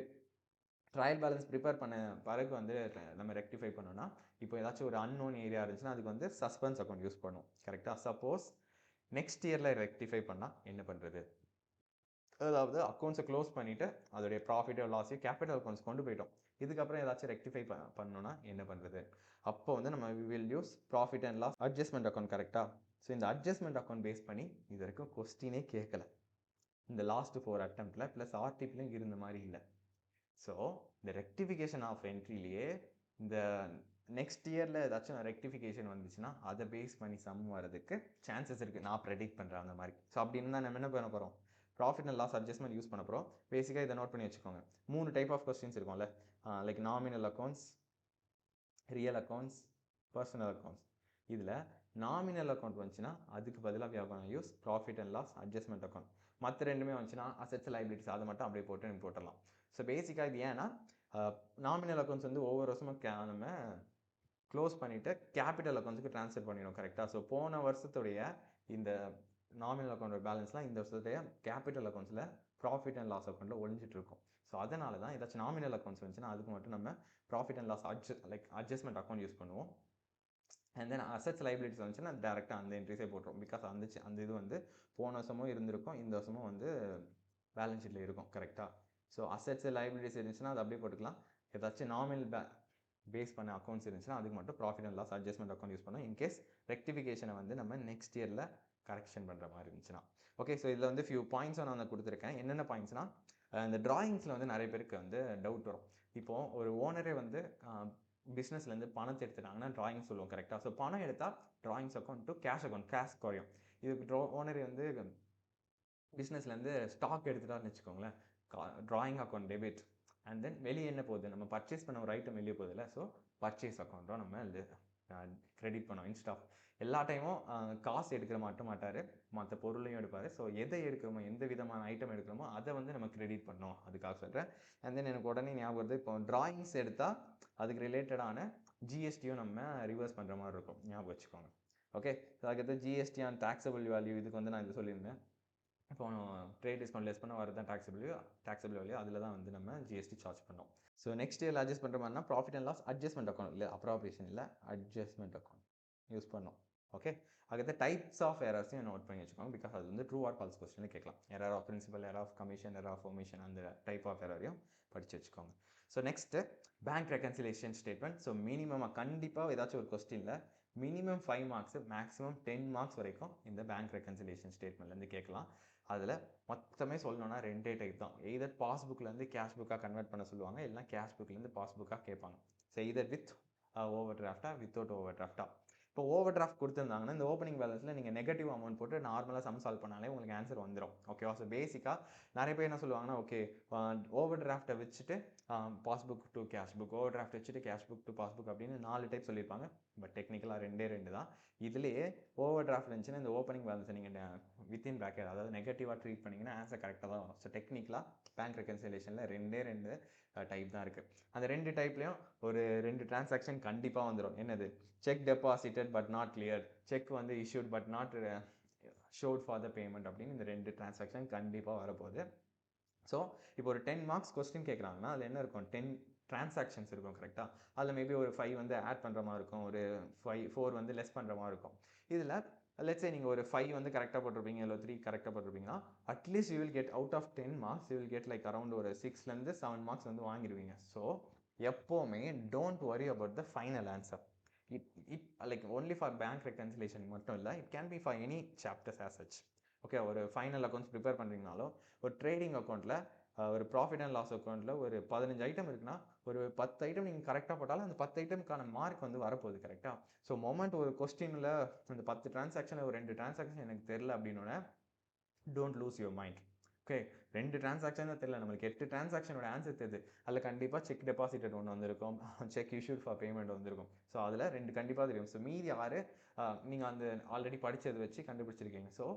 ட்ரையல் பேலன்ஸ் ப்ரிப்பேர் பண்ண பிறகு வந்து நம்ம ரெக்டிஃபை பண்ணோன்னா, இப்போ ஏதாச்சும் ஒரு அன்னோன் ஏரியா இருந்துச்சுன்னா அதுக்கு வந்து சஸ்பென்ஸ் அக்கௌண்ட் யூஸ் பண்ணுவோம். கரெக்டாக? சப்போஸ் நெக்ஸ்ட் இயரில் ரெக்டிஃபை பண்ணால் என்ன பண்ணுறது? அதாவது அக்கௌண்ட்ஸை க்ளோஸ் பண்ணிவிட்டு அதோடைய ப்ராஃபிட்டோ லாஸையும் கேபிட்டல் அக்கௌண்ட்ஸ் கொண்டு போயிட்டோம். இதுக்கப்புறம் ஏதாச்சும் ரெக்டிஃபை பண்ணணும்னா என்ன பண்ணுறது? அப்போ வந்து நம்ம will use profit and loss adjustment account. கரெக்டாக? ஸோ இந்த அட்ஜஸ்ட்மெண்ட் அக்கௌண்ட் பேஸ் பண்ணி இது வரைக்கும் கொஸ்டினே கேட்கல. இந்த லாஸ்ட் 4 அட்டெம்ப்டில் ப்ளஸ் ஆர்டிபிலையும் இருந்த மாதிரி இல்லை. ஸோ இந்த ரெக்டிஃபிகேஷன் ஆஃப் என்ட்ரிலேயே இந்த நெக்ஸ்ட் இயரில் ஏதாச்சும் ரெக்டிஃபிகேஷன் வந்துச்சுன்னா அதை பேஸ் பண்ணி சம் வரதுக்கு சான்சஸ் இருக்குது, நான் ப்ரெடிக்ட் பண்ணுறேன் அந்த மாதிரி. ஸோ அப்படின்னு தான் நம்ம என்ன பண்ண போகிறோம்? Profit and loss adjustment use பண்ண போகிறோம். பேசிக்காக இதை நோட் பண்ணி வச்சுக்கோங்க. 3 டைப் ஆஃப் கொஸ்டின்ஸ் இருக்கும்ல, like nominal accounts, real accounts, personal accounts. இதில் நாமினல் அக்கௌண்ட் வந்துச்சுன்னா அதுக்கு பதிலாக வியாபாரம் use profit and loss adjustment account. மற்ற ரெண்டுமே வந்துச்சுன்னா அசெட்ஸ் லைபிலிட்டிஸ் அதை மட்டும் அப்படியே போட்டு நம்ம போட்டுடலாம். ஸோ பேசிக்காக இது ஏன்னா நாமினல் அக்கௌண்ட்ஸ் வந்து ஒவ்வொரு வருஷமும் நம்ம க்ளோஸ் பண்ணிவிட்டு கேபிட்டல் அக்கௌண்ட்ஸுக்கு ட்ரான்ஸ்ஃபர் பண்ணிடும். கரெக்டாக? ஸோ போன வருஷத்துடைய இந்த நாமினல் அக்கௌண்ட் பேலன்ஸ்லாம் இந்த வருஷத்துடைய கேபிட்டல் அக்கௌண்ட்ஸில் ப்ராஃபிட் அண்ட் லாஸ் அக்கௌண்ட்டில் ஒழிஞ்சிட்டு இருக்கும். ஸோ அதனால தான் ஏதாச்சும் நாமினல் அக்கௌண்ட்ஸ் வந்துச்சுன்னா அதுக்கு மட்டும் நம்ம profit and loss adjustment account use பண்ணுவோம். அண்ட் தென் அசெட்ஸ் லைபிலிட்டிஸ் வந்துச்சுன்னா டேரெக்டாக அந்த என்ட்ரிஸே போட்டுரும். பிகாஸ் அந்த இது வந்து போன வருஷமும் இருந்திருக்கும், இந்த வருஷமும் வந்து பேலன்ஸ் ஷீட்டில் இருக்கும். கரெக்டாக? ஸோ அசெட்ஸ் லைபிலிட்டிஸ் இருந்துச்சுன்னா அது அப்படியே போட்டுக்கலாம். ஏதாச்சும் நாமினல் பேஸ் பண்ண அக்கௌண்ட்ஸ் இருந்துச்சுன்னா அதுக்கு மட்டும் profit and loss adjustment account use பண்ணோம். இன்கேஸ் ரெக்டிஃபிகேஷனை வந்து நம்ம நெக்ஸ்ட் இயரில் கரெக்ஷன் பண்ணுற மாதிரி இருந்துச்சுன்னா. ஓகே, ஸோ இதில் வந்து ஃபியூ பாயிண்ட்ஸும் நான் கொடுத்துருக்கேன். என்னென்ன பாயிண்ட்ஸ்னால், இந்த ட்ராயிங்ஸில் வந்து நிறைய பேருக்கு வந்து டவுட் வரும். இப்போது ஒரு ஓனரே வந்து பிஸ்னஸ்லேருந்து பணத்தை எடுத்துட்டாங்கன்னா ட்ராயிங் சொல்லுவோம். கரெக்டாக? ஸோ பணம் எடுத்தால் drawings account to cash account, cash குறையும். இதுக்கு ஓனரே வந்து பிஸ்னஸ்லேருந்து ஸ்டாக் எடுத்துட்டாருன்னு வச்சுக்கோங்களேன், drawing account debit. And then வெளியே என்ன போகுது, நம்ம பர்ச்சேஸ் பண்ண ஒரு ஐட்டம் வெளியே போகுதுல்ல, ஸோ பர்ச்சேஸ் அக்கௌண்ட்டும் நம்ம கிரெடிட் பண்ணோம். இன்ஸ்ட் ஆஃப் எல்லா டைமும் காசு எடுக்கிற மட்டும் மாட்டார், மற்ற பொருளையும் எடுப்பார். ஸோ எதை எடுக்கிறோமோ, எந்த விதமான ஐட்டம் எடுக்கிறோமோ அதை வந்து நம்ம கிரெடிட் பண்ணோம், அதுக்காக சொல்கிறேன். அண்ட் தென் எனக்கு உடனே ஞாபகம் வருது, இப்போ ட்ராயிங்ஸ் எடுத்தால் அதுக்கு ரிலேட்டடான ஜிஎஸ்டியும் நம்ம ரிவர்ஸ் பண்ணுற மாதிரி இருக்கும், ஞாபகம் வச்சுக்கோங்க. ஓகே, ஸோ அதுக்கடுத்து ஜிஎஸ்டி அண்ட் டாக்ஸபிள் வேல்யூ, இதுக்கு வந்து நான் இது சொல்லியிருந்தேன். இப்போ ட்ரேட் டிஸ்கவுண்ட் லெஸ் பண்ண வரது தான் டாக்ஸபிள் வேல்யூ, அதில் தான் வந்து நம்ம ஜிஎஸ்டி சார்ஜ் பண்ணோம். ஸோ நெக்ஸ்ட் இயர் அட்ஜஸ்ட் பண்ணுற மாதிரினா profit and loss adjustment account இல்லை, அப்ராப்ரியேஷன் இல்லை, அட்ஜஸ்ட்மெண்ட் அக்கௌண்ட் யூஸ் பண்ணோம். ஓகே, அதுக்கு டைப்ஸ் ஆஃப் எரர்ஸையும் நோட் பண்ணி வச்சுக்கோங்க. பிகாஸ் அது வந்து ட்ரூ ஆர் ஃபால்ஸ் கொஸ்டின் கேட்கலாம். Error of principle, error of commission, error of omission, அந்த டைப் ஆஃப் எரரையும் படித்து வச்சுக்கோங்க. So next bank reconciliation statement. So மினிமமாக கண்டிப்பாக ஏதாச்சும் ஒரு கொஸ்டினில் மினிமம் 5 மார்க்ஸ், மேக்ஸிமம் 10 மார்க்ஸ் வரைக்கும் இந்த பேங்க் ரெக்கன்சிலேஷன் ஸ்டேட்மெண்ட்லேருந்து கேட்கலாம். அதில் மொத்தமே சொல்லணும்னா 2 டைப் தான். எய்தர் பாஸ்புக்லேருந்து கேஷ் புக்காக கன்வெர்ட் பண்ண சொல்லுவாங்க, இல்லைனா கேஷ் புக்லேருந்து பாஸ்புக்காக கேட்பாங்க. ஸோ எய்தர் வித் ஓவர் டிராஃப்டா, வித்தவுட் ஓவர் டிராஃப்டா. இப்போ ஓவர் டிராஃப்ட் கொடுத்துருந்தாங்கன்னா இந்த ஓப்பனிங் பேலன்ஸில் நீங்கள் நெகட்டிவ் அமௌண்ட் போட்டு நார்மலாக சம் சால்வ் பண்ணாலே உங்களுக்கு ஆன்சர் வந்துடும். ஓகேவா? ஸோ பேசிக்காக நிறைய பேர் என்ன சொல்லுவாங்கன்னா, ஓகே ஓவர் டிராஃப்ட்டை வச்சுட்டு passbook to cash book, over draft வச்சுட்டு கேஷ் புக் டு பாஸ்புக் அப்படின்னு 4 டைப் சொல்லியிருப்பாங்க. பட் டெக்னிக்கலாக 2 தான். இதுலேயே ஓவர் டிராஃப்ட் இருந்துச்சுன்னா இந்த ஓப்பனிங் பேலன்ஸை நீங்கள் வித்தின் ப்ராக்கெட், அதாவது நெகட்டிவாக ட்ரீட் பண்ணிங்கன்னா ஆன்சர் கரெக்டாக தான் வரும். ஸோ டெக்னிக்கலாக பேங்க் ரெக்கன்சிலேஷனில் 2 டைப் தான் இருக்குது. அந்த 2 டைப்லேயும் ஒரு 2 டிரான்சாக்ஷன் கண்டிப்பாக வந்துடும். என்னது? Cheque deposited but not clear, cheque வந்து issued but not showed for the payment அப்படின்னு இந்த 2 டிரான்சாக்ஷன் கண்டிப்பாக வரப்போகுது. ஸோ இப்போ ஒரு 10 மார்க்ஸ் கொஸ்டின் கேட்குறாங்கன்னா அதில் என்ன இருக்கும்? 10 டிரான்சாக்ஷன்ஸ் இருக்கும். கரெக்டாக? அதில் மேபி ஒரு 5 வந்து ஆட் பண்ணுற மாதிரி இருக்கும், ஒரு 4 வந்து லெஸ் பண்ணுற மாதிரி இருக்கும். இதில் லெட்ஸே நீங்கள் ஒரு 5 வந்து கரெக்டாக போட்டிருப்பீங்க, இல்லை 3 கரெக்டாக போட்டிருப்பீங்கன்னா at least you will get out of 10 marks you will get like around ஒரு 6லேருந்து 7 மார்க்ஸ் வந்து வாங்கிடுவீங்க. ஸோ எப்போவுமே don't worry about the final answer. It like only for bank reconciliation மட்டும் இல்லை, it can be for any chapters as such. Okay, ஒரு ஃபைனல் அக்கௌண்ட்ஸ் ப்ரிப்பேர் பண்ணுறீங்கனாலும் ஒரு ட்ரேடிங் அக்கௌண்ட்டில் ஒரு ப்ராஃபிட் அண்ட் லாஸ் அக்கௌண்ட்டில் ஒரு 15 ஐட்டம் இருக்குன்னா ஒரு 10 ஐட்டம் நீங்கள் கரெக்டாக போட்டாலும் அந்த 10 ஐட்டமுக்கான மார்க் வந்து வரப்போகுது. கரெக்டாக? ஸோ மொமெண்ட் ஒரு கொஸ்டினில் அந்த 10 டிரான்சாக்ஷனில் ஒரு 2 டிரான்சாக்ஷன் எனக்கு தெரில அப்படின்னோடனே don't lose your mind. Okay, 2 transaction தான் தெரியல, நம்மளுக்கு 8 டிரான்சாக்ஷனோட ஆன்சர் தெரியுது. அதில் கண்டிப்பாக செக் டெபாசிட்டட் ஒன்று வந்திருக்கும், செக் இஷ்யூட் ஃபார் பேமெண்ட் வந்திருக்கும். ஸோ அதில் 2 கண்டிப்பாக தெரியும். ஸோ மீதி 6 நீங்கள் அந்த ஆல்ரெடி படித்ததை வச்சு கண்டுபிடிச்சிருக்கீங்க. ஸோ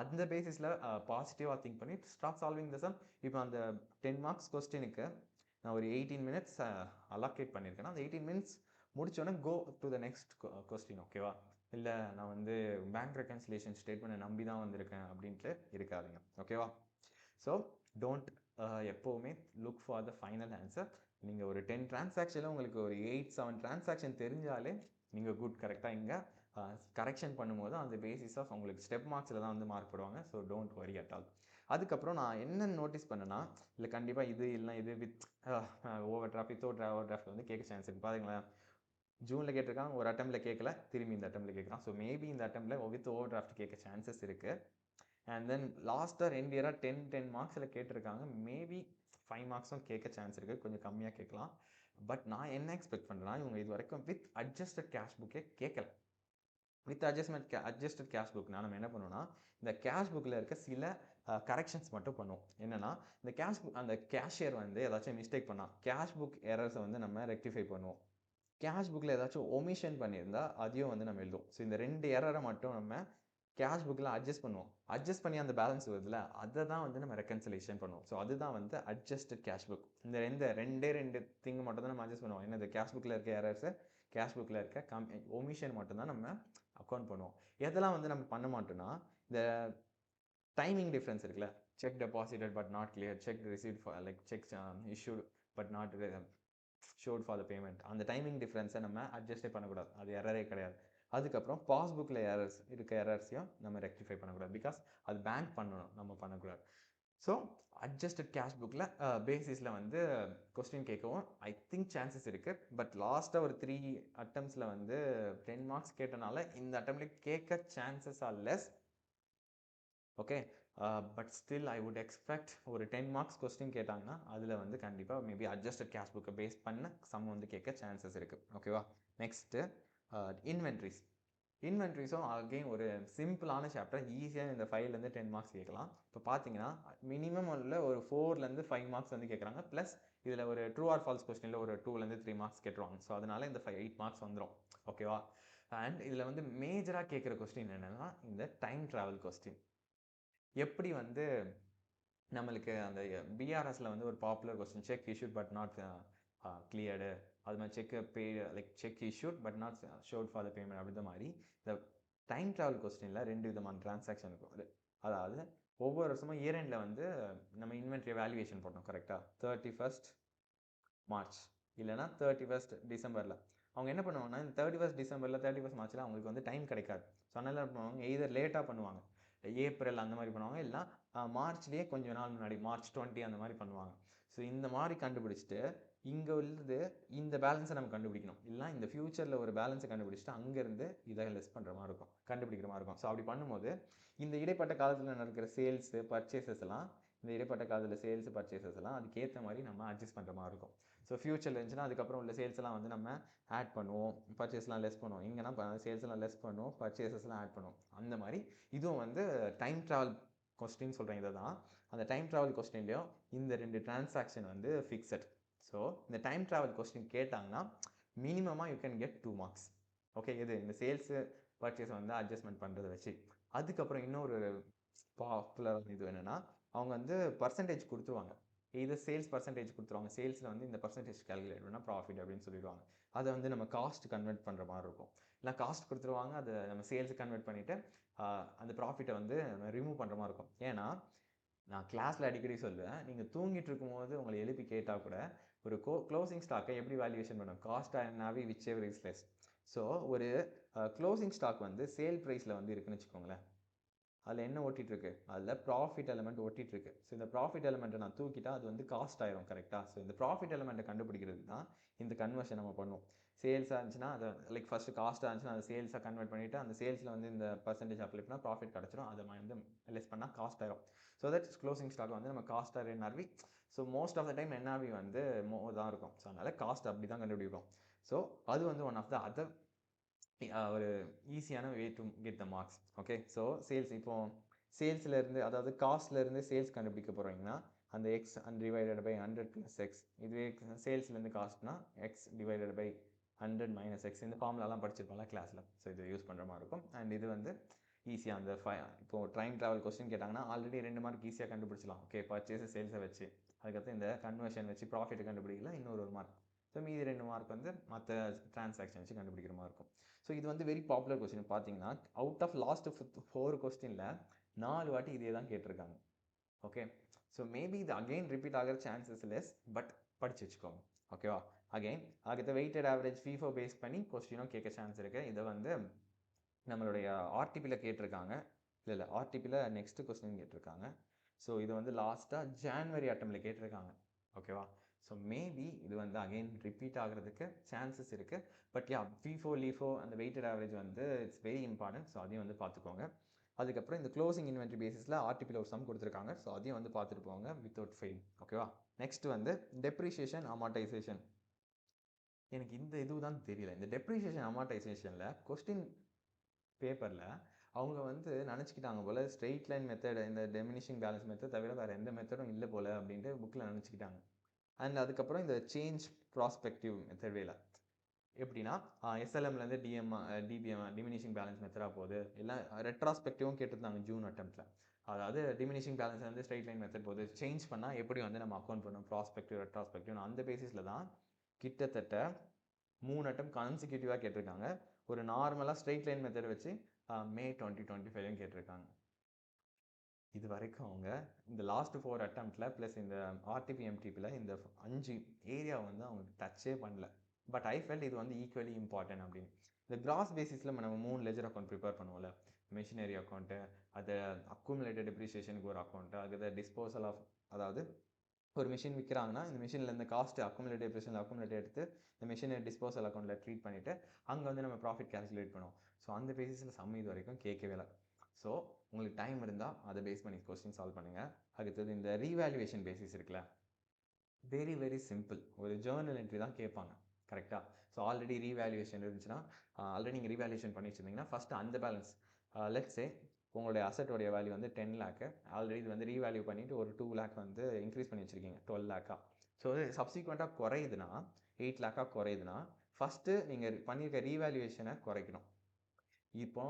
அந்த பேசிஸில் பாசிட்டிவாக திங்க் பண்ணி ஸ்டார்ட் சால்விங் த சம். இப்போ அந்த 10 மார்க்ஸ் கொஸ்டினுக்கு நான் ஒரு 18 மினிட்ஸ் அலாக்கேட் பண்ணியிருக்கேன்னா, அந்த 18 மினிட்ஸ் முடிச்சோடனே go to the next question. ஓகேவா? இல்லை நான் வந்து பேங்க் ரெக்கன்சிலேஷன் ஸ்டேட்மெண்ட்டை நம்பி தான் வந்திருக்கேன் அப்படின்ட்டு இருக்காதுங்க. ஓகேவா? ஸோ டோன்ட் எப்போவுமே look for the final answer. நீங்கள் ஒரு 10 டிரான்சாக்ஷனில் உங்களுக்கு ஒரு 8-7 டிரான்சாக்ஷன் தெரிஞ்சாலே நீங்கள் குட். கரெக்டாக இங்கே கரெக்ஷன் பண்ணும்போது அந்த பேசிஸ் ஆஃப் உங்களுக்கு ஸ்டெப் மார்க்ஸில் தான் வந்து மார்க் போடுவாங்க. So don't worry at all. அதுக்கப்புறம் நான் என்ன நோட்டீஸ் பண்ணேன்னா, இல்லை கண்டிப்பாக இது இல்லைனா இது with over draft without over draft வந்து கேட்க சான்ஸ் இருக்குது. பாருங்களேன், ஜூனில் கேட்டிருக்காங்க, ஒரு அட்டெம்ப்டில் கேட்கல, திரும்பி இந்த அட்டெம்ப்டில் கேட்குறான். ஸோ மேபி இந்த அட்டெம்ப்டில் வித் ஓவர் டிராஃப்ட் கேட்க சான்சஸ் இருக்குது. அண்ட் தென் லாஸ்ட்டாக 2 இயராக 10 மார்க்ஸில் கேட்டிருக்காங்க. மேபி 5 மார்க்ஸும் கேட்க சான்ஸ் இருக்குது, கொஞ்சம் கம்மியாக கேட்கலாம். பட் நான் என்ன எக்ஸ்பெக்ட் பண்ணுறேன்னா, இவங்க இது வரைக்கும் வித் அட்ஜஸ்டட் கேஷ் புக்கே கேட்கல. வித் அட்ஜஸ்டட் கேஷ் புக்னா நம்ம என்ன பண்ணுவோம்னா, இந்த கேஷ் புக்கில் இருக்க சில கரெக்ஷன்ஸ் மட்டும் பண்ணுவோம். என்னென்னா, இந்த கேஷ் புக் அந்த கேஷியர் வந்து ஏதாச்சும் மிஸ்டேக் பண்ணால் கேஷ் புக் எரர்ஸை வந்து நம்ம ரெக்டிஃபை பண்ணுவோம். கேஷ் புக்கில் ஏதாச்சும் ஒமிஷன் பண்ணியிருந்தால் அதையும் வந்து நம்ம எழுதுவோம். ஸோ இந்த 2 எரரை மட்டும் நம்ம கேஷ் புக்கில் அட்ஜஸ்ட் பண்ணுவோம். அட்ஜஸ்ட் பண்ணி அந்த பேலன்ஸ் வருதுல, அதை தான் வந்து நம்ம ரெக்கன்சிலேஷன் பண்ணுவோம். ஸோ அதுதான் வந்து அட்ஜஸ்டட் கேஷ் புக். இந்த ரெண்டு திங் மட்டும் தான் நம்ம அட்ஜஸ்ட் பண்ணுவோம். என்னது, கேஷ் புக்கில் இருக்க எரர்ஸை, கேஷ் புக்கில் இருக்க ஒமிஷன் மட்டும் தான் நம்ம அக்கௌண்ட் பண்ணுவோம். எதெல்லாம் வந்து நம்ம பண்ண மாட்டோம்னா, இந்த டைமிங் டிஃப்ரென்ஸ் இருக்குல்ல, cheque deposited but not clear, cheque received for like cheque issued but not showed for the payment, அந்த டைமிங் டிஃப்ரென்ஸை நம்ம அட்ஜஸ்டே பண்ணக்கூடாது. அது எரரே கிடையாது. அதுக்கப்புறம் பாஸ்புக்கில் எரர்ஸ் இருக்க எரர்ஸையும் நம்ம ரெக்டிஃபை பண்ணக்கூடாது. பிகாஸ் அது பேங்க் பண்ணணும், நம்ம பண்ணக்கூடாது. ஸோ அட்ஜஸ்டட் கேஷ் புக்கில் பேசிஸில் வந்து கொஸ்டின் கேட்கவும் ஐ திங்க் சான்சஸ் இருக்குது. பட் லாஸ்ட்டாக ஒரு 3 அட்டம்ஸில் வந்து 10 மார்க்ஸ் கேட்டனால இந்த அட்டம்ப்டில் கேட்க chances are less. Okay, but still I would expect ஒரு 10 மார்க்ஸ் கொஸ்டின் கேட்டாங்கன்னா அதில் வந்து கண்டிப்பாக மேபி அட்ஜஸ்டட் கேஷ் புக்கை பேஸ் பண்ண சம் வந்து கேட்க சான்சஸ் இருக்குது. ஓகேவா? நெக்ஸ்ட்டு இன்வென்ட்ரிஸும் அகெயின் ஒரு சிம்பிளான சாப்டர். ஈஸியாக இந்த 5லேருந்து 10 மார்க்ஸ் கேட்கலாம். இப்போ பார்த்தீங்கன்னா மினிமம் உள்ள ஒரு 4லேருந்து 5 மார்க்ஸ் வந்து கேட்குறாங்க. ப்ளஸ் இதில் ஒரு ட்ரூ ஆர் ஃபால்ஸ் கொஸ்டினில் ஒரு 2லேருந்து 3 மார்க்ஸ் கேட்டுருவாங்க. ஸோ அதனால் இந்த 8 மார்க்ஸ் வந்துடும். ஓகேவா? அண்ட் இதில் வந்து மேஜராக கேட்குற கொஸ்டின் என்னென்னா, இந்த டைம் ட்ராவல் கொஸ்டின். எப்படி வந்து நம்மளுக்கு அந்த பிஆர்எஸில் வந்து ஒரு popular question, cheque issued but not cleared, அது மாதிரி cheque issued but not showed for the payment. அப்படின்ற மாதிரி இந்த டைம் ட்ராவல் கொஸ்டினில் 2 விதமான டிரான்சாக்ஷன் இருக்கும். அதாவது ஒவ்வொரு வருஷமும் இயர் எண்டில் வந்து நம்ம இன்வென்ட்ரி வேல்யூவேஷன் பண்ணோம். கரெக்டாக 31st மார்ச் இல்லைனா 31st டிசம்பரில் அவங்க என்ன பண்ணுவாங்கன்னா, இந்த 31st டிசம்பரில் 31st மார்ச்சில் அவங்களுக்கு வந்து டைம் கிடைக்காது. ஸோ அதனால் என்ன பண்ணுவாங்க, எய்தர் லேட்டாக பண்ணுவாங்க, ஏப்ரல் அந்த மாதிரி பண்ணுவாங்க, இல்லைனா மார்ச்லேயே கொஞ்சம் நாள் முன்னாடி மார்ச் 20 அந்த மாதிரி பண்ணுவாங்க. ஸோ இந்த மாதிரி கண்டுபிடிச்சிட்டு இங்கே உள்ளது இந்த பேலன்ஸை நம்ம கண்டுபிடிக்கணும். இல்லைனா இந்த ஃபியூச்சரில் ஒரு பேலன்ஸை கண்டுபிடிச்சிட்டு அங்கேருந்து இதை லெஸ் பண்ணுற மாதிரி இருக்கும், கண்டுபிடிக்கிற மாதிரி இருக்கும். ஸோ அப்படி பண்ணும்போது இந்த இடைப்பட்ட காலத்தில் நடக்கிற சேல்ஸு பர்ச்சேசஸ் எல்லாம், இந்த இடைப்பட்ட காலத்தில் சேல்ஸு பர்ச்சேசஸ் எல்லாம் அதுக்கேற்ற மாதிரி நம்ம அட்ஜஸ்ட் பண்ணுற மாதிரி இருக்கும். ஸோ ஃபியூச்சரில் இருந்துச்சுன்னா அதுக்கப்புறம் உள்ள சேல்ஸ் எல்லாம் வந்து நம்ம ஆட் பண்ணுவோம், பர்ச்சேஸ்லாம் லெஸ் பண்ணுவோம். இங்கேனா சேல்ஸ் எல்லாம் லெஸ் பண்ணுவோம், பர்ச்சேசஸ்லாம் ஆட் பண்ணுவோம். அந்த மாதிரி இதுவும் வந்து டைம் ட்ராவல் கொஸ்டின் சொல்கிறேன். இதை தான் அந்த டைம் ட்ராவல் கொஸ்டின்லேயும் இந்த 2 டிரான்சாக்ஷன் வந்து ஃபிக்ஸட். ஸோ இந்த டைம் ட்ராவல் கொஸ்டின் கேட்டாங்கன்னா மினிமமாக you can get 2 marks. Okay, இது இந்த சேல்ஸு பர்ச்சேஸை வந்து அட்ஜஸ்ட்மெண்ட் பண்ணுறதை வச்சு. அதுக்கப்புறம் இன்னொரு பாப்புலர் இது என்னென்னா, அவங்க வந்து பர்சன்டேஜ் கொடுத்துருவாங்க. இது சேல்ஸ் பர்சன்டேஜ் கொடுத்துருவாங்க. சேல்ஸில் வந்து இந்த பர்சன்டேஜ் கால்குலேட் பண்ணால் ப்ராஃபிட் அப்படின்னு சொல்லிடுவாங்க. அதை வந்து நம்ம காஸ்ட் கன்வெர்ட் பண்ணுற மாதிரி இருக்கும். இல்லை காஸ்ட் கொடுத்துருவாங்க, அதை நம்ம சேல்ஸை கன்வெர்ட் பண்ணிவிட்டு அந்த ப்ராஃபிட்டை வந்து நம்ம ரிமூவ் பண்ணுற மாதிரி இருக்கும். ஏன்னா நான் கிளாஸில் அடிக்கடி சொல்லுவேன், நீங்கள் தூங்கிட்டு இருக்கும்போது உங்களை எழுப்பி கேட்டால் கூட ஒரு க்ளோசிங் ஸ்டாக்கை எப்படி வேல்யூவேஷன் பண்ணும், cost and Navi which ever is less. So ஒரு க்ளோசிங் ஸ்டாக் வந்து சேல் ப்ரைஸில் வந்து இருக்குன்னு வச்சுக்கோங்களேன், அதில் என்ன ஓட்டிகிட்ருக்கு, அதில் ப்ராஃபிட் எலிமெண்ட் ஓட்டிகிட்ருக்கு. ஸோ இந்த ப்ராஃபிட் எலிமெண்ட்டை நான் தூக்கிட்டா அது வந்து காஸ்ட் ஆயிரும். கரெக்டாக? ஸோ இந்த ப்ராஃபிட் எலிமெண்ட்டை கண்டுபிடிக்கிறது தான் இந்த கன்வர்ஷன் நம்ம பண்ணுவோம். சேல்ஸாக இருந்துச்சுன்னா அதை லைக் ஃபஸ்ட்டு காஸ்ட்டாக இருந்துச்சுன்னா அதை சேல்ஸாக கன்வெர்ட் பண்ணிவிட்டு அந்த சேல்ஸில் வந்து இந்த பர்சன்டேஜ் அப்ளை பண்ணால் ப்ராஃபிட் கிடச்சிரும், அதை வந்து லெஸ் பண்ணால் காஸ்ட் ஆயிரும். ஸோ தட் க்ளோசிங் ஸ்டாக் வந்து நம்ம cost or NRV. So most of the time NRV வந்து தான் இருக்கும். ஸோ அதனால் காஸ்ட் அப்படி தான் கண்டுபிடிக்கும். ஸோ அது வந்து ஒன் ஆஃப் த அதர் ஒரு ஈஸியான way to get the marks. Okay, so sales இப்போ சேல்ஸ்லேருந்து அதாவது காஸ்ட்லேருந்து சேல்ஸ் கண்டுபிடிக்க போகிறீங்கன்னா அந்த எக்ஸ் டிவைடட் பை 100 + எக்ஸ், இதுவே சேல்ஸ்லேருந்து காஸ்ட்னா எக்ஸ் டிவைடட் பை 100 - எக்ஸ், இந்த ஃபார்முலாலாம் படிச்சிருப்போம்ல கிளாஸில். ஸோ இது யூஸ் பண்ணுற மாதிரி இருக்கும். அண்ட் இது வந்து ஈஸியாக அந்த இப்போ ட்ரைன் ட்ராவல் கொஸ்டின் கேட்டாங்கன்னா ஆல்ரெடி 2 மார்க் ஈஸியாக கண்டுபிடிச்சலாம். ஓகே, பர்ச்சேஸ் சேல்ஸை வச்சு, அதுக்கப்புறம் இந்த கன்வர்ஷன் வச்சு ப்ராஃபிட் கண்டுபிடிக்கல இன்னொரு மார்க். ஸோ மீதி 2 மார்க் வந்து மற்ற டிரான்சாக்ஷன் வச்சு கண்டுபிடிக்கிற மாதிரி இருக்கும். ஸோ இது வந்து வெரி பாப்புலர் கொஸ்டின். பார்த்தீங்கன்னா அவுட் ஆஃப் லாஸ்ட் 4 கொஸ்டினில் 4 வாட்டி இதே தான் கேட்டிருக்காங்க. ஓகே, ஸோ மேபி இது அகெயின் ரிப்பீட் ஆகிற சான்சஸ் லெஸ், பட் படித்து வச்சுக்கோங்க. ஓகேவா? அகெயின் அடுத்த வெயிட்டட் ஆவரேஜ் FIFO பேஸ் பண்ணி கொஸ்டினும் கேட்க சான்ஸ் இருக்குது. இதை வந்து நம்மளுடைய ஆர்டிபியில் கேட்டிருக்காங்க. இல்லை ஆர்டிபியில் நெக்ஸ்ட் கொஸ்டின் கேட்டிருக்காங்க. ஸோ இது வந்து லாஸ்ட்டாக ஜான்வரி அட்டம்ப்டில் கேட்டிருக்காங்க. ஓகேவா? ஸோ மேபி இது வந்து அகெயின் ரிப்பீட் ஆகிறதுக்கு சான்சஸ் இருக்குது. பட் யா, FIFO LIFO அந்த வெயிட்டட் ஆவரேஜ் வந்து இட்ஸ் வெரி இம்பார்ட்டன்ட். ஸோ அதையும் வந்து பார்த்துக்கோங்க. அதுக்கப்புறம் இந்த க்ளோசிங் இன்வென்ட்ரி பேசிஸில் ஆர்டிபியில் ஒரு சம் கொடுத்துருக்காங்க. ஸோ அதையும் வந்து பார்த்துட்டு போங்க வித்தவுட் ஃபெயில். ஓகேவா? நெக்ஸ்ட் வந்து டெப்ரிஷியேஷன் அமார்டைசேஷன். எனக்கு இந்த இதுதான் தெரியல. இந்த டெப்ரிஷியேஷன் அமார்டைசேஷனில் கொஸ்டின் பேப்பரில் அவங்க வந்து நினச்சிக்கிட்டாங்க போல் ஸ்ட்ரெயிட் லைன் மெத்தட், இந்த டெமினிஷிங் பேலன்ஸ் மெத்தட் தவிர வேறு எந்த மெத்தடும் இல்லை போல் அப்படின்ட்டு புக்கில் நினச்சிக்கிட்டாங்க. அண்ட் அதுக்கப்புறம் இந்த சேஞ்ச் ப்ராஸ்பெக்டிவ் மெத்தட் வேலை எப்படின்னா எஸ்எல்எம்லேருந்து டிபிஎம் டிமினிஷிங் பேலன்ஸ் மெத்தடாக போகுது. இல்லை ரெட்ராஸ்பெக்டிவும் கேட்டிருந்தாங்க ஜூன் அட்டம்ப்டில். அதாவது டிமினிஷிங் பேலன்ஸ் வந்து ஸ்ட்ரெயிட் லைன் மெத்தட் போகுது, சேஞ்ச் பண்ணால் எப்படி வந்து நம்ம அக்கௌண்ட் பண்ணணும், ப்ராஸ்பெக்டிவ் ரெட்ராஸ்பெக்டிவ், அந்த பேசிஸில் தான் கிட்டத்தட்ட 3 அட்டம் கான்சிக்யூட்டிவாக கேட்டிருக்காங்க. ஒரு நார்மலாக ஸ்ட்ரெயிட் லைன் மெத்தட் வச்சு மே 2025 கேட்டிருக்காங்க. இது வரைக்கும் அவங்க இந்த லாஸ்ட் 4 அட்டம்ப்டில் ப்ளஸ் இந்த ஆர்டிபி எம்டிபியில் இந்த 5 ஏரியா வந்து அவங்க டச்சே பண்ணல. பட் ஐ ஃபெல்ட் இது வந்து ஈக்குவலி இம்பார்ட்டன்ட் அப்படின்னு. இந்த கிராஸ் பேசிஸில் நம்ம 3 லெஜர் அக்கௌண்ட் ப்ரிப்பேர் பண்ணுவோம்ல, மெஷினரி அக்கௌண்ட்டு, அது அக்குமுலேட்டட் டெப்ரிசியேஷனுக்கு ஒரு அக்கௌண்ட்டு, அது டிஸ்போசல் ஆஃப், அதாவது ஒரு மிஷின் விற்கிறாங்கன்னா இந்த மிஷினில் இந்த காஸ்ட் அக்குமுலேட் டெப்ரிசியேஷன் அக்குமுலேட் எடுத்து இந்த மிஷினை டிஸ்போசல் அக்கௌண்ட்டில் ட்ரீட் பண்ணிவிட்டு அங்கே வந்து நம்ம ப்ராஃபிட் கேல்குலேட் பண்ணுவோம். ஸோ அந்த பேசிஸில் சம் இது வரைக்கும் கேட்கவே இல்லை. ஸோ உங்களுக்கு டைம் இருந்தால் அதை பேஸ் பண்ணி கொஸ்டின் சால்வ் பண்ணுங்கள். அடுத்தது இந்த ரீவேல்யூவேஷன் பேசிஸ் இருக்குல்ல, வெரி வெரி சிம்பிள். ஒரு ஜேர்னல் என்ட்ரி தான் கேட்பாங்க. கரெக்டாக? ஸோ ஆல்ரெடி ரீவேல்யூவேஷன் இருந்துச்சுன்னா, ஆல்ரெடி நீங்கள் ரீவேல்யூவேஷன் பண்ணி வச்சுருந்தீங்கன்னா ஃபஸ்ட்டு அந்த பேலன்ஸ், லெட்ஸே உங்களுடைய அசட்டோடைய வேல்யூ வந்து 10 லேக்கு, ஆல்ரெடி இது வந்து ரீவேல்யூ பண்ணிவிட்டு ஒரு 2 லேக் வந்து இன்க்ரீஸ் பண்ணி வச்சுருக்கீங்க 12 லேக்காக. ஸோ சப்சிக்வெண்ட்டாக குறையுதுன்னா, 8 லேக்காக குறையுதுன்னா ஃபஸ்ட்டு நீங்கள் பண்ணியிருக்க ரீவேல்யூவேஷனை குறைக்கணும். இப்போ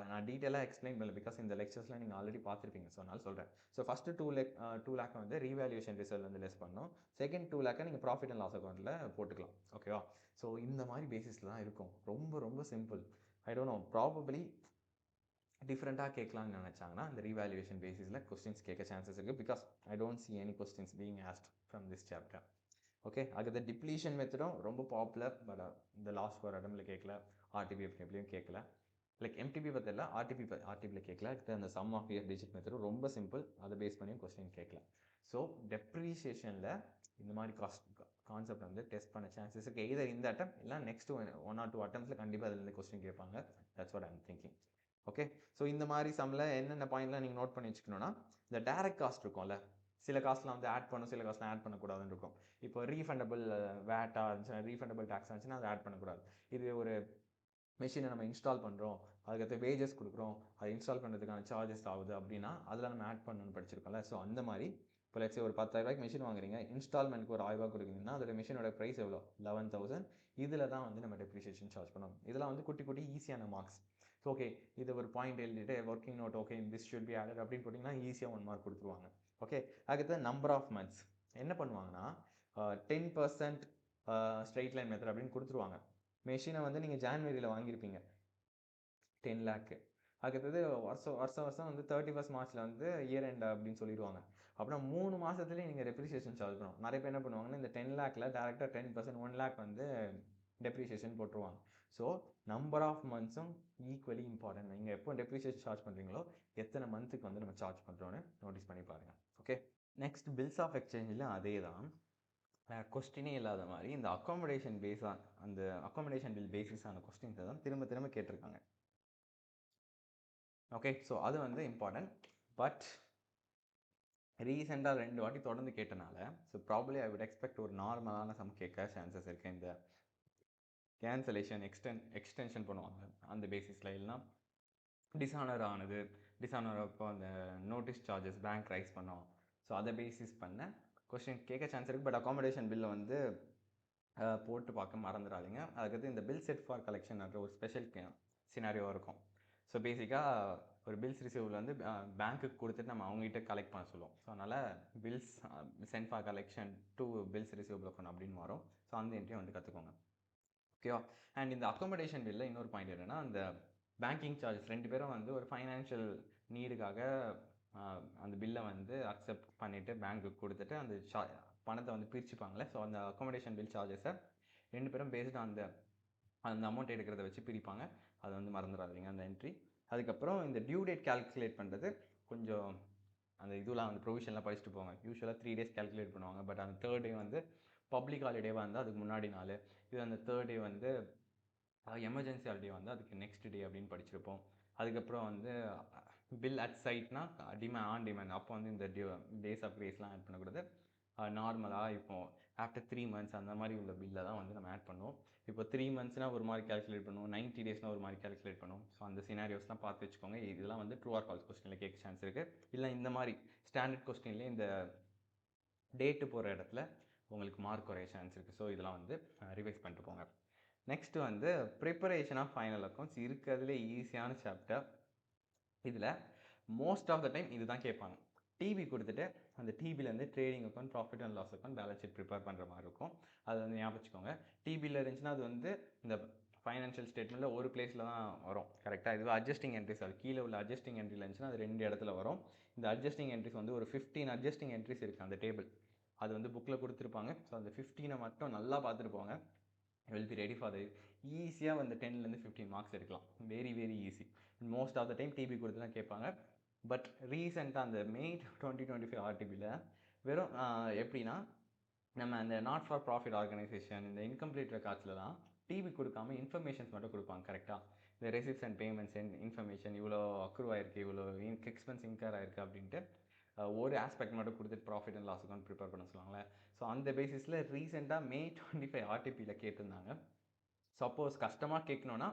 நான் டீட்டெயிலாக எக்ஸ்பிளைன் பண்ணல, பிகாஸ் இந்த லெக்சர்ஸ்லாம் நீங்கள் ஆல்ரெடி பார்த்துருப்பீங்க. ஸோ அதனால் சொல்கிறேன். ஸோ ஃபஸ்ட்டு 2 லேக் வந்து ரீவேல்யூவேஷன் ரிசல்ட் வந்து லெஸ் பண்ணணும். செகண்ட் 2 லேக்கை நீங்கள் ப்ராஃபிட் அண்ட் லாஸ் அக்கௌண்ட்டில் போட்டுக்கலாம். ஓகேவா? ஸோ இந்த மாதிரி பேசிஸில் தான் இருக்கும். ரொம்ப ரொம்ப simple. I don't know, probably டிஃப்ரெண்ட்டாக கேட்கலான்னு நினச்சாங்கன்னா இந்த ரீவேல்யூவேஷன் பேசிஸில் கொஸ்டின்ஸ் கேட்க சான்சஸ் இருக்குது. Because I don't see any questions being asked from this chapter. Okay, அடுத்த டிப்ளீஷன் மெத்தடும் ரொம்ப பாப்புலர். பட் இந்த லாஸ்ட் 4 அட்டம்ப்டில் கேட்கல, ஆர்டிபி எஃப்டிபிலையும் கேட்கல. லைக் எம்டிபி பற்றில ஆர்டிபியில் கேட்கல. அந்த சம் ஆஃப் இயர் டிஜிட் மெத்தடும் ரொம்ப சிம்பிள், அதை பேஸ் பண்ணியும் கொஸ்டின் கேட்கல. ஸோ டெப்ரிசியேஷனில் இந்த மாதிரி கான்செப்ட் வந்து டெஸ்ட் பண்ண சான்சஸ் இருக்குது. எய்தர் இந்த அட்டம் இல்லை நெக்ஸ்ட் 1 or 2 அட்டம்ப்டில் கண்டிப்பாக அதில் கொஸ்டின் கேட்பாங்க. That's what I am thinking. Okay, so இந்த மாதிரி சம்மில் என்னென்ன பாயிண்ட்லாம் நீங்கள் நோட் பண்ணி வச்சுக்கணும்னா, இந்த டைரக்ட் காஸ்ட் இருக்கும்ல, சில காஸ்ட்லாம் வந்து ஆட் பண்ணும், சில காஸ்ட்லாம் ஆட் பண்ணக்கூடாதுன்னு இருக்கும். இப்போ ரீஃபண்டபிள் வேட்டாக இருந்துச்சுன்னா, ரீஃபண்டபிள் டேக்ஸ் இருந்துச்சுன்னா அதை ஆட் பண்ணக்கூடாது. இது ஒரு மிஷினை நம்ம இன்ஸ்டால் பண்ணுறோம், அதுக்கடுத்து வேஜஸ் கொடுக்குறோம், அதை இன்ஸ்டால் பண்ணுறதுக்கான சார்ஜஸ் ஆகுது அப்படின்னா அதில் நம்ம ஆட் பண்ணணும்னு படிச்சிருக்கோம்ல. ஸோ அந்த மாதிரி இப்போ லெட்ஸே ஒரு 10,000 மிஷின் வாங்குறீங்க, இன்ஸ்டால்மெண்ட்க்கு ஒரு 1000 கொடுக்குறீங்கன்னா அதோட மிஷினோட ப்ரைஸ் எவ்வளோ? 11,000. இதில் தான் வந்து நம்ம டெப்ரிசியேஷன் சார்ஜ் பண்ணணும். இதெல்லாம் வந்து குட்டி குட்டி ஈஸியான மார்க்ஸ். ஸோ ஓகே, இது ஒரு பாயிண்ட் எழுதிட்டு working note okay this should be added அப்படின்னு போட்டிங்கன்னா ஈஸியாக 1 மார்க் கொடுத்துருவாங்க. ஓகே, அடுத்து நம்பர் ஆஃப் மந்த்ஸ் என்ன பண்ணுவாங்கன்னா 10% ஸ்ட்ரெயிட் லைன் மெத்தட் அப்படின்னு கொடுத்துருவாங்க. மெஷினை வந்து நீங்கள் ஜான்வரியில் வாங்கியிருப்பீங்க 10 லேக்கு. அதுக்கடுத்தது வருஷம் வந்து 31st மார்ச்சில் வந்து இயர் எண்ட் அப்படின்னு சொல்லிடுவாங்க. அப்புறம் 3 மாதத்துலேயே நீங்கள் டெப்ரிசியேஷன் சார்ஜ் பண்ணணும். நிறைய பேர் என்ன பண்ணுவாங்கன்னா இந்த 10 லேக்கில் டேரெக்டாக 10% 1 லேக் வந்து டெப்ரிசியேஷன் போட்டுருவாங்க. ஸோ நம்பர் ஆஃப் மந்த்ஸும் ஈக்குவலி இம்பார்ட்டன்ட். நீங்கள் எப்போ டெப்ரிசியேஷன் சார்ஜ் பண்ணுறீங்களோ எத்தனை மந்த்துக்கு வந்து நம்ம சார்ஜ் பண்ணுறோன்னு நோட்டீஸ் பண்ணி பாருங்கள். ஓகே, நெக்ஸ்ட் பில்ஸ் ஆஃப் எக்ஸ்சேஞ்சில் அதே தான், கொஸ்டினே இல்லாத மாதிரி இந்த அக்காமடேஷன் பேஸாக அந்த அக்காமடேஷன் பில் பேசிஸான கொஸ்டின்ஸை தான் திரும்ப திரும்ப கேட்டிருக்காங்க. ஓகே, ஸோ அது வந்து இம்பார்ட்டன்ட். பட் ரீசெண்டாக 2 வாட்டி தொடர்ந்து கேட்டனால so probably I would expect ஒரு நார்மலான சம் கேட்க சான்சஸ் இருக்குது. இந்த கேன்சலேஷன் எக்ஸ்டென்ஷன் பண்ணுவாங்க அந்த பேசிஸில், இல்லைனா டிஸானர் ஆனது, டிஸானர் அப்போ அந்த நோட்டீஸ் சார்ஜஸ் பேங்க் ரைஸ் பண்ணோம். ஸோ அதை பேசிஸ் பண்ண கொஸ்டின் கேட்க சான்ஸ் இருக்குது. பட் அகாமடேஷன் பில்லை வந்து போட்டு பார்க்க மறந்துடாதீங்க. அதுக்கடுத்து இந்த பில் செட் ஃபார் கலெக்ஷன் ஒரு ஸ்பெஷல் சினாரியோவாக இருக்கும். ஸோ பேசிக்காக ஒரு பில்ஸ் ரிசீவல் வந்து பேங்க்குக்கு கொடுத்துட்டு நம்ம அவங்ககிட்ட கலெக்ட் பண்ண சொல்லுவோம். ஸோ அதனால் bills sent for collection to bills receivable account அப்படின்னு வரும். ஸோ அந்த என்ட்ரியும் வந்து கற்றுக்கோங்க. ஓகேவா? அண்ட் இந்த அக்காமடேஷன் பில்லில் இன்னொரு பாயிண்ட் என்னென்னா, அந்த பேங்கிங் சார்ஜஸ் 2 பேரும் வந்து ஒரு ஃபைனான்ஷியல் நீடுக்காக அந்த பில்லை வந்து அக்செப்ட் பண்ணிவிட்டு பேங்க்குக்கு கொடுத்துட்டு அந்த பணத்தை வந்து பிரிச்சுப்பாங்களே. ஸோ அந்த அக்காமடேஷன் பில் சார்ஜஸை 2 பேரும் பேஸ்டு அந்த அமௌண்ட் எடுக்கிறத வச்சு பிரிப்பாங்க. அதை வந்து மறந்துடாதீங்க அந்த என்ட்ரி. அதுக்கப்புறம் இந்த டியூ டேட் கால்குலேட் பண்ணுறது கொஞ்சம் அந்த இதெல்லாம் வந்து ப்ரொவிஷன்லாம் படிச்சுட்டு போங்க. யூஸ்வலாக 3 days கால்குலேட் பண்ணுவாங்க. பட் அந்த 3rd டே வந்து பப்ளிக் ஹாலிடேவாக இருந்தால் அதுக்கு முன்னாடி நாள், இது அந்த 3rd டே வந்து எமர்ஜென்சி ஹாலிடே வந்து அதுக்கு நெக்ஸ்ட் டே அப்படின்னு படிச்சிருப்போம். அதுக்கப்புறம் வந்து பில் அட் சைட்னா ஆன் டிமாண்ட், அப்போ வந்து இந்த டேஸ் ஆஃப் கிரேஸ்லாம் ஆட் பண்ணக்கூடாது. நார்மலாக இப்போ ஆஃப்டர் 3 months அந்த மாதிரி உள்ள பில்லை தான் வந்து நம்ம ஆட் பண்ணுவோம். இப்போ 3 monthsனால் ஒரு மாதிரி கால்குலேட் பண்ணுவோம், 90 daysனால் ஒரு மாதிரி கால்குலேட் பண்ணுவோம். ஸோ அந்த சினாரியோஸ்லாம் பார்த்து வச்சுக்கோங்க. இதெல்லாம் வந்து ட்ரூ ஆர் ஃபால்ஸ் கொஸ்டினில் கேட்க சான்ஸ் இருக்குது. இல்லை இந்த மாதிரி ஸ்டாண்டர்ட் கொஸ்டின்லேயே இந்த டேட்டு போகிற இடத்துல உங்களுக்கு மார்க் குறைய சான்ஸ் இருக்குது. ஸோ இதெல்லாம் வந்து ரிவைஸ் பண்ணிட்டு போங்க. நெக்ஸ்ட்டு வந்து ப்ரிப்பரேஷன் ஆஃப் ஃபைனல் அக்கௌண்ட்ஸ் இருக்கிறதுலே ஈஸியான சாப்டர். இதில் மோஸ்ட் ஆஃப் த டைம் இது தான் கேட்பாங்க. டிபி கொடுத்துட்டு அந்த டிபிலேருந்து trading account, profit and loss account, balance sheet prepare பண்ணுற மாதிரி இருக்கும். அதை வந்து ஞாபகம் வச்சுக்கோங்க. டிபியில் இருந்துச்சுன்னா அது வந்து இந்த ஃபைனான்ஷியல் ஸ்டேட்மெண்ட்டில் ஒரு பிளேஸில் தான் வரும். கரெக்டாக? இதுவே அட்ஜஸ்டிங் என்ட்ரிஸ், அது கீழே உள்ள அட்ஜஸ்டிங் என்ட்ரியில் இருந்துச்சுன்னா அது 2 இடத்துல வரும். இந்த அட்ஜஸ்டிங் என்ட்ரிஸ் வந்து ஒரு 15 அட்ஜஸ்டிங் என்ட்ரிஸ் இருக்குது அந்த டேபிள். அது வந்து புக்கில் கொடுத்துருப்பாங்க. ஸோ அந்த 15 மட்டும் நல்லா பார்த்துட்டு போங்க. Will be ready for the ஈஸியாக வந்து 10லேருந்து 15 மார்க்ஸ் எடுக்கலாம். Very very easy. Most of the time TB கொடுத்து தான் கேட்பாங்க. பட் ரீசெண்டாக அந்த மே 2025 ஆர்டிபியில் வெறும் எப்படின்னா, நம்ம அந்த நாட் ஃபார் ப்ராஃபிட் ஆர்கனைசேஷன், இந்த இன்கம்ப்ளீட் ரெக்கார்ட்ஸ்லாம் டிபி கொடுக்காம இன்ஃபர்மேஷன்ஸ் மட்டும் கொடுப்பாங்க. கரெக்டாக? இந்த ரெசிப்ட்ஸ் அண்ட் பேமெண்ட்ஸ் இன்ஃபர்மேஷன், இவ்வளோ அக்ரூவ் ஆயிருக்கு, இவ்வளோ எக்ஸ்பென்ஸ் இன்கர் ஆயிருக்கு அப்படின்ட்டு ஒரு ஆஸ்பெக்ட் மட்டும் கொடுத்துட்டு profit and loss account prepare பண்ண சொல்லுவாங்களே. ஸோ அந்த பேசிஸில் ரீசெண்டாக மே 25 ஆர்டிபியில் கேட்டிருந்தாங்க. சப்போஸ் கஷ்டமாக கேட்கணுன்னா